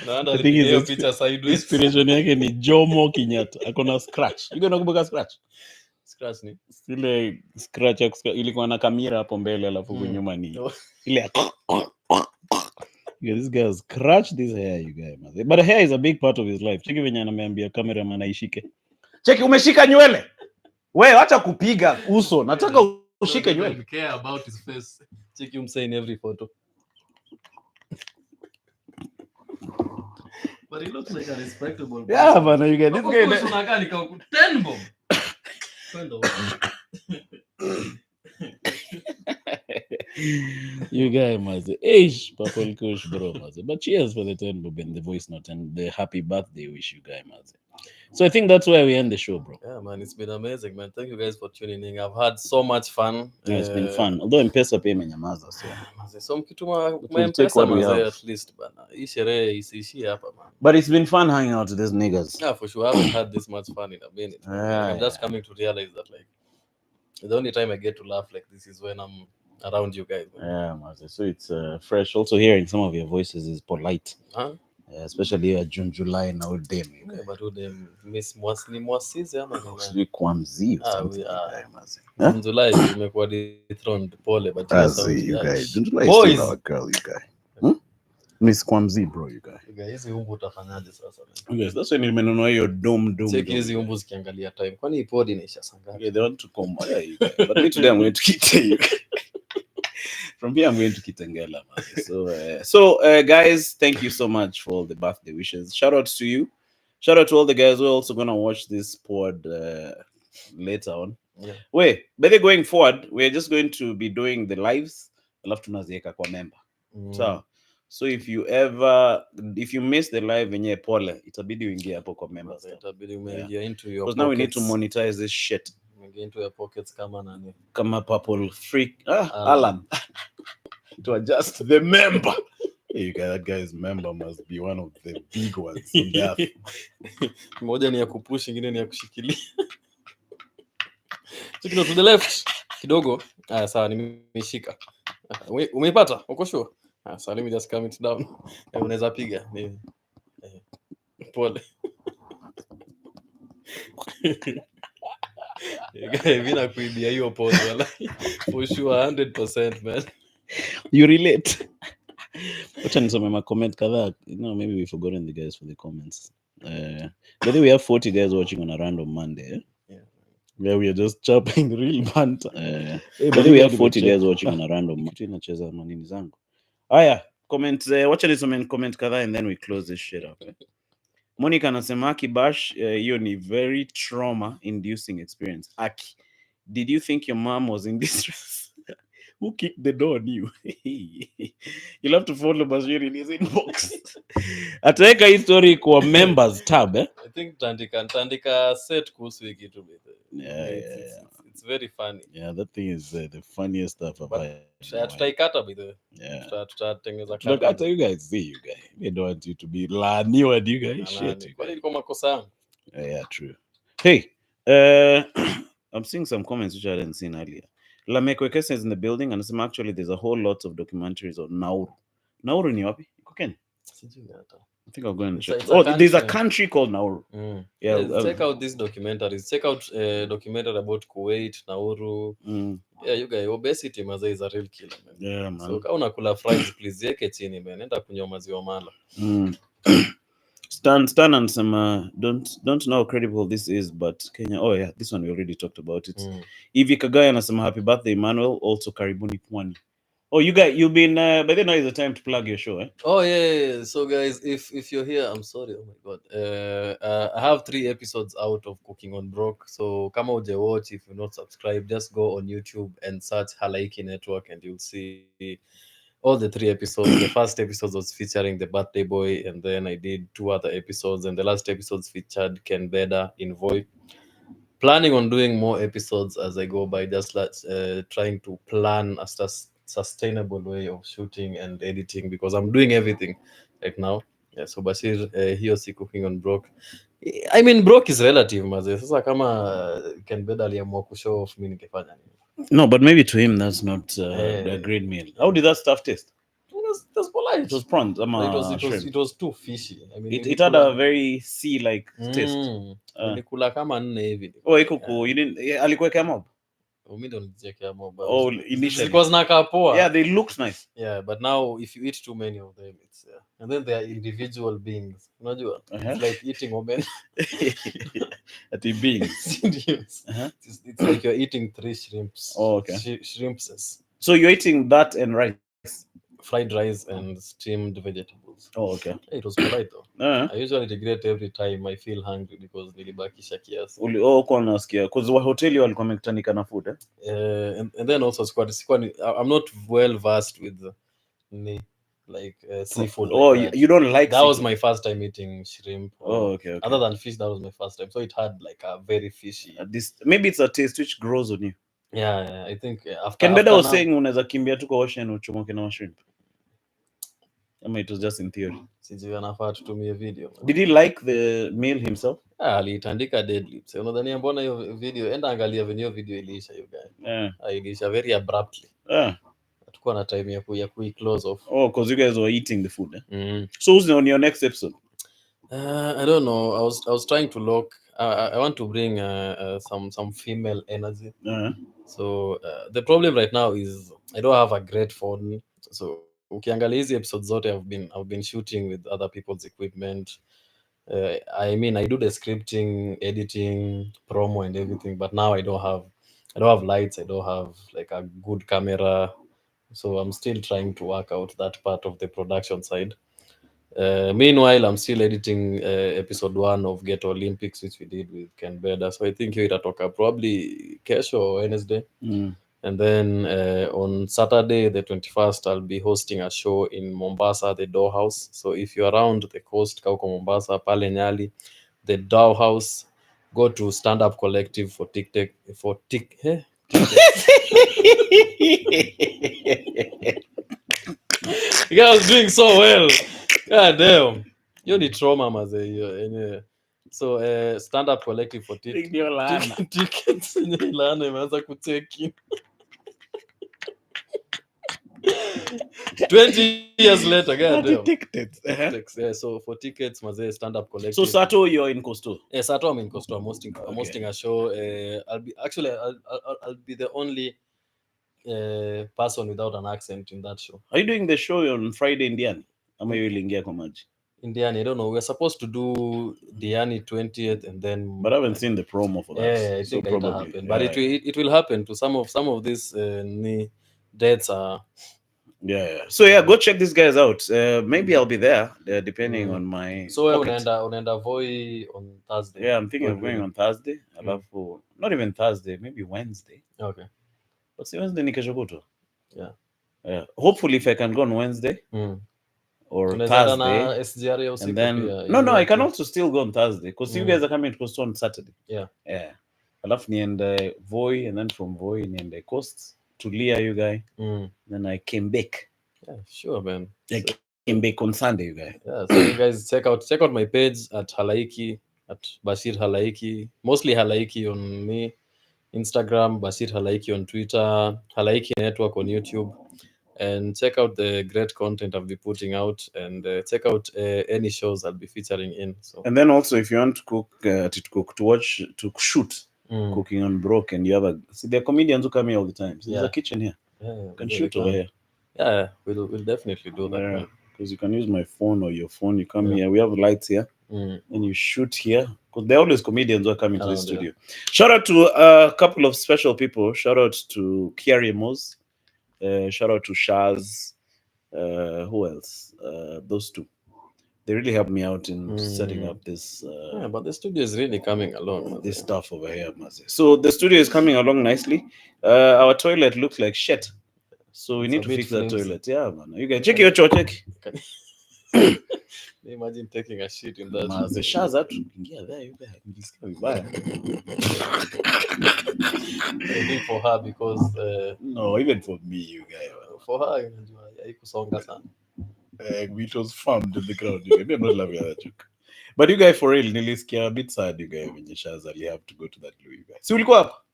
I think hiyo picha sideways. Inspiration yake ni Jomo Kenyatta. Akona scratch. You gonna kumbuka scratch? Scratch ni ile scratch ilikuwa na kamera hapo mbele alafu nyuma ni ile. Yeah, this guy has scratched this hair, you guys. But hair is a big part of his life. Cheki venye anameambia cameraman aishike. Cheki umeshika nywele. Wewe acha kupiga uso. Nataka ushike nywele. Care about his face. Cheki umsay in every photo. But he looks like a respectable. Yeah, man, you get this guy. Unakaa ni 10 bob. You guy must Purple Kush bro must. But cheers for the 10 bob and the voice note and the happy birthday wish you guy must. So I think that's where we end the show, bro. Yeah, man, it's been amazing, man. Thank you guys for tuning in. I've had so much fun. Yeah, it's been fun. Although MPESA pia imenyamaza so. So mkituma MPESA mazee at least bana. Hii sherehe isiishie hapa man. But it's been fun hanging out with these niggas. Yeah, for sure. I haven't had this much fun in a minute. Like, I'm just coming to realize that like the only time I get to laugh like this is when I'm around you guys. Man. Yeah, man. So it's fresh. Also hearing some of your voices is polite. Huh? Yeah, especially June, July and all them. Yeah, but who them miss mwasize ama ni Kwamzi or something. June, July imekuwa dethroned pole but you guys. June, July is still our girl, you guys. Miss Kwamzi bro, you guys. You guys, hizi umbu utafanyaje sasa? Yes, that's when nimenunua hiyo dome. Check hizi umbu zikiangalia time. Kwani ipodi inaisha sanga? Yeah, they want to come. Yeah, you guys. But me today I'm going to Kitengela. From here I'm going to Kitengela, man. So guys, thank you so much for all the birthday wishes. Shout out to you. Shout out to all the guys who are also going to watch this pod later on. Yeah. Wait, but they're going forward, we're just going to be doing the lives. Alafu tunaziweka kwa member. So if you miss the live yenye pole, itabidi uingie hapo kwa members. Itabidi umeingia into your pockets. Now we need to monetize this shit. Umeingia into your pockets kama nani? Kama Purple Freak. Alan. To adjust the member. Hey, that guy's member must be one of the big ones on the earth. Moja ni ya kupush, ingine ni ya kushikilia. Chukino to the left kidogo. Sawa nimeshika. Umeipata? Uko sure? So let me just calm it down. Unaweza piga. Pole. Vina kuibia hiyo pole wala. For sure 100% man. You relate. Wacha nisome ma comment kadhaa. Maybe we've forgotten the guys for the comments. By the way, we have 40 guys watching on a random Monday. Where we are just chopping real banter. By the way, we have 40 guys watching on a random Monday. Nacheza manini zangu. Aya, comment. Wacha nisome comment kadhaa and then we close this shit up. Monica anasema Aki Bash, hiyo ni very trauma inducing experience. Aki, did you think your mom was in distress? Who kicked the door on you? You'll have to follow Bashir in his inbox. Ataweka hii story kwa members tab, I think Tandika set kuhusu hiki tu bit. It's very funny. Yeah, that thing is the funniest stuff about. Tutaikata bit. Yeah. Tutatengeneza kata. Look at you guys see you guys. We don't want you to be laaniwa you guys. Shit. Kwani ilikuwa makosa yangu? Yeah, true. Hey, I'm seeing some comments which I hadn't seen earlier. Lamekwekesa is in the building and actually there's a whole lot of documentaries on Nauru. Nauru ni wapi? Ken? I think I'll go and check. There's a country called Nauru. Yeah, check out these documentaries. Check out a documentary about Kuwait, Nauru. Yeah, you guys, obesity maza is a real killer, man. Yeah, man. So kama unakula fries, please yeke chini, man. Enda kunywa maziwa mala. Stan and some don't know how credible this is, but Kenya. Oh yeah, this one we already talked about it. Ivy Kagaya and some happy birthday, Emmanuel. Also Karibuni Pwani. Oh, you guys, you've been. By then now is the time to plug your show, eh? Oh yeah. So guys, if you're here, I'm sorry. Oh my god. I have 3 episodes out of Cooking on Broke. So come out and watch. If you're not subscribed, just go on YouTube and search Halaiki Network, and you'll see all the 3 episodes. The first episode was featuring the birthday boy, and then I did 2 other episodes, and the last episodes featured Ken Beda in Voi. Planning on doing more episodes as I go by, just trying to plan a sustainable way of shooting and editing, because I'm doing everything right now. Yeah, so Bashir, here si Cooking on Broke. I mean, broke is relative, maze. Sasa kama Ken Beda aliamua kushow off, mimi ningefanya nini? No, but maybe to him that's not a great meal. How did that stuff taste? It was polite. It was prawns. It was too fishy. I mean, it had a very sea-like taste. Nilikula kama 4 hivi. Oh, iko you didn't. Alikuweka mob. Mimi ndo nilichekea mob. Oh, initially. Because naka poa. Yeah, they looked nice. Yeah, but now if you eat too many of them, it's and then they are individual beings. Unajua? It's like eating omen. At the beings. It's like you're eating 3 shrimps. Oh, okay. Shrimpses. So you're eating that and rice. fried rice and steamed vegetables. Oh, okay. It was polite though. I usually regret every time I feel hungry because nilibakisha kiasi. Kwa nasikia because wa hoteli walikuwa wamekutanika na food and then also I'm not well versed with seafood. You don't like that seafood? Was my first time eating shrimp. Okay. Other than fish, that was my first time, so it had like a very fishy maybe it's a taste which grows on you. Yeah, I think Ken Beda was saying unaweza kimbia tu kwa ocean uchomoke na shrimp. It was just in theory. Sijui anafaa tutumie video. Did he like the meal himself? Alitandika dead lips. Unadhania mbona hiyo video? Enda angalia venye video iliisha you guys. Iliisha very abruptly. Hatukuwa na time ya close off. Because you guys were eating the food. So who's on your next episode? I don't know. I was trying to look. I want to bring some female energy. So the problem right now is I don't have a great phone. So ukiangalia hizi episodes zote I've been shooting with other people's equipment. I mean, I do the scripting, editing, promo and everything, but now I don't have lights, I don't have like a good camera. So I'm still trying to work out that part of the production side. Meanwhile, I'm still editing episode 1 of Get Olympics, which we did with Ken Beda. So I think hiyo itatoka probably kesho or Wednesday. And then on Saturday, the 21st, I'll be hosting a show in Mombasa, the Dough House. So if you're around the coast, Kauko Mombasa, pale Nyali, the Dough House, go to Stand Up Collective for TikTok. You guys doing so well. God damn. You need trauma, maze. So Stand Up Collective for tickets. Lana imeanza kuteki. 20 years later, God damn. Tickets. Yeah, so for tickets, maze, Stand Up Collective. So Sato, you're in Coastal? Yeah, Sato, I'm in Coastal. I'm hosting a show. I'll be the only person without an accent in that show. Are you doing the show on Friday in Diani? Ama you will kwa maji? In Diani, I don't know. We're supposed to do Diani 20th and then. But I haven't seen the promo for that. Yeah, I think it'll happen. But it will happen to some of these dates are. Yeah. So yeah, go check these guys out. Maybe I'll be there, depending on my. So unaenda Voi on Thursday. Yeah, I'm thinking of going on Thursday. Not even Thursday, maybe Wednesday. Okay. But see, Wednesday ni kesho kutwa. Yeah. Hopefully, if I can go on Wednesday or Thursday, and then I can also still go on Thursday because you guys are coming to Coast on Saturday. Yeah. Alafu niende Voi, and then from Voi niende Coast to Leah, you guys. Then I came back. Yeah, sure, man. I came back on Sunday, you guys. Yeah, so you guys check out my page at Halaiki, at Bashir Halaiki, mostly Halaiki on me. Instagram, Bashir Halaiki on Twitter, Halaiki Network on YouTube, and check out the great content I'll be putting out, and check out any shows I'll be featuring in. So. And then also, if you want to shoot Cooking on Broken, you have there are comedians who come here all the time. So there's a kitchen here. You can shoot over here. Yeah, we'll definitely do that. Because you can use my phone or your phone. You come here. We have lights here. And you shoot here. Because there are always comedians who are coming to the studio. Shout out to a couple of special people. Shout out to Kiari Mose. Shout out to Shaz. Who else? Those two. They really helped me out in setting up this. But the studio is really coming along. This stuff over here, Mazi. So the studio is coming along nicely. Our toilet looks like shit. So we need to fix that toilet. Yeah, man. You guys check your check. Imagine taking a shit in that. The Shaz had to get there. You guys, it's gonna be bad. I think for her because. No, even for me, you guys. For her, it was farmed in the ground. Maybe I'm not laughing at that joke. But you guys, for real, nilisikia a bit sad, you guys, when you have to go to that loo, you guys. So we'll go up.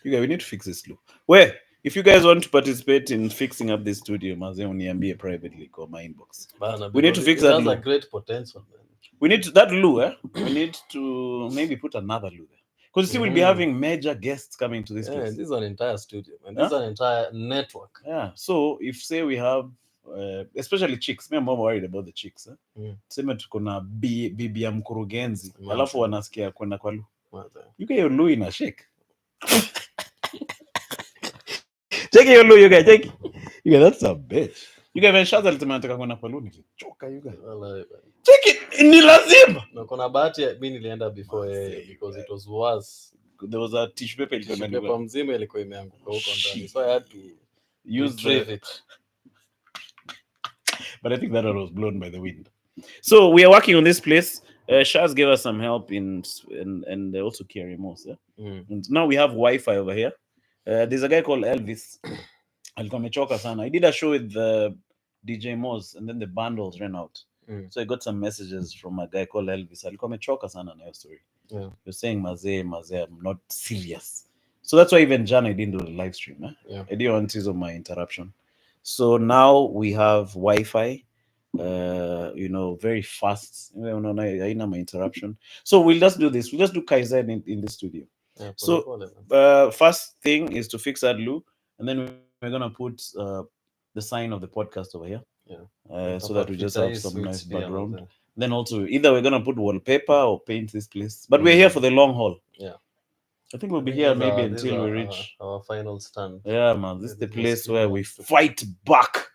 You guys, we need to fix this loo. Where? If you guys want to participate in fixing up this studio, maze uniambie privately or my inbox. We need to fix that loo. That's a great potential, man. We need that loo, We need to maybe put another loo there. Because we'll be having major guests coming to this place. This is an entire studio, man. This is an entire network. Yeah. So if say we have especially chicks, me I'm more worried about the chicks. Sema tuko na bibi ya mkurugenzi, alafu wanasikia kwenda kwa loo. You get your loo in a shake. Check your loo, you guys. Check. You guys, that's a bitch. You guys Shaz alitemeka kwenda paluni. Choka you guys. Check it ni lazima. Na kuna bahati mimi nilienda before because it was worse. There was a tissue paper ilikuwa imeanguka. Paper mzima ilikuwa imeanguka huko ndani. So I had to use it. But I think that was blown by the wind. So we are working on this place. Shaz gave us some help and also Kerry Moss. And now we have Wi-Fi over here. There's a guy called Elvis. Alikuwa amechoka sana. I did a show with DJ Moss and then the bundles ran out. So I got some messages from a guy called Elvis. Alikuwa amechoka sana na your story. You're saying Maze, I'm not serious. So that's why even Jan I didn't do the live stream. I didn't want to my interruption. So now we have Wi-Fi. Very fast. My interruption. So we'll just do this. We'll just do Kaizen in the studio. So first thing is to fix that loop, and then we're gonna put the sign of the podcast over here. So that we just have some nice background. Then also either we're gonna put wallpaper or paint this place. But we're here for the long haul. I think we'll be here maybe until we reach our final stand. Yeah, man. This is the place where we fight back.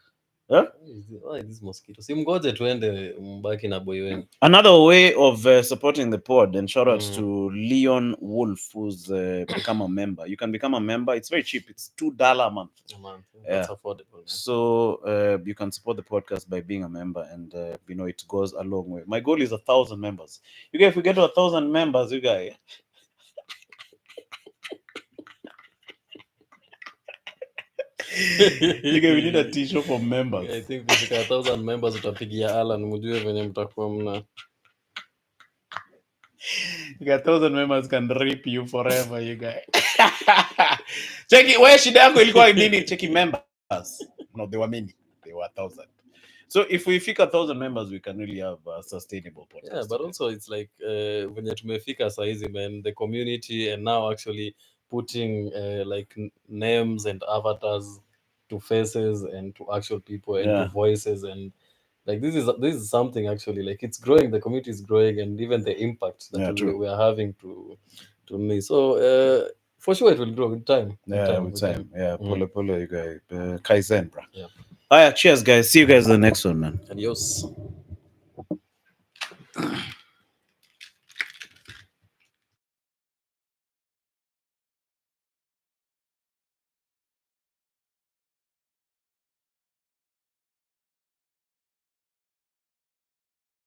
This mosquito. Simgoje tuende mbaki na boy wenu. Another way of supporting the pod, and shout out to Leon Wolf, who's become a member. You can become a member. It's very cheap. It's $2 a month. That's affordable. So you can support the podcast by being a member, and it goes a long way. My goal is 1,000 members. You guys, if we get to 1,000 members, you guys. We need a t-shirt for members. I think if we 1,000 members utapigia Alan mjue venye mtakuwa mna. You got 1,000 members can rip you forever, you guys. Check it. Where shida yako ilikuwa nini? Check it, members. No, they were many. They were 1,000. So if we fika 1,000 members, we can really have a sustainable podcast. Yeah, but also it's like venye tumefika saizi, man, the community, and now actually putting like names and avatars to faces and to actual people and to voices, and like this is something actually like it's growing. The community is growing, and even the impact that we are having to me. So for sure it will grow with time. With time. Yeah, pole you guys. Kaizen, bro. Cheers, guys. See you guys in the next one, man. Adios.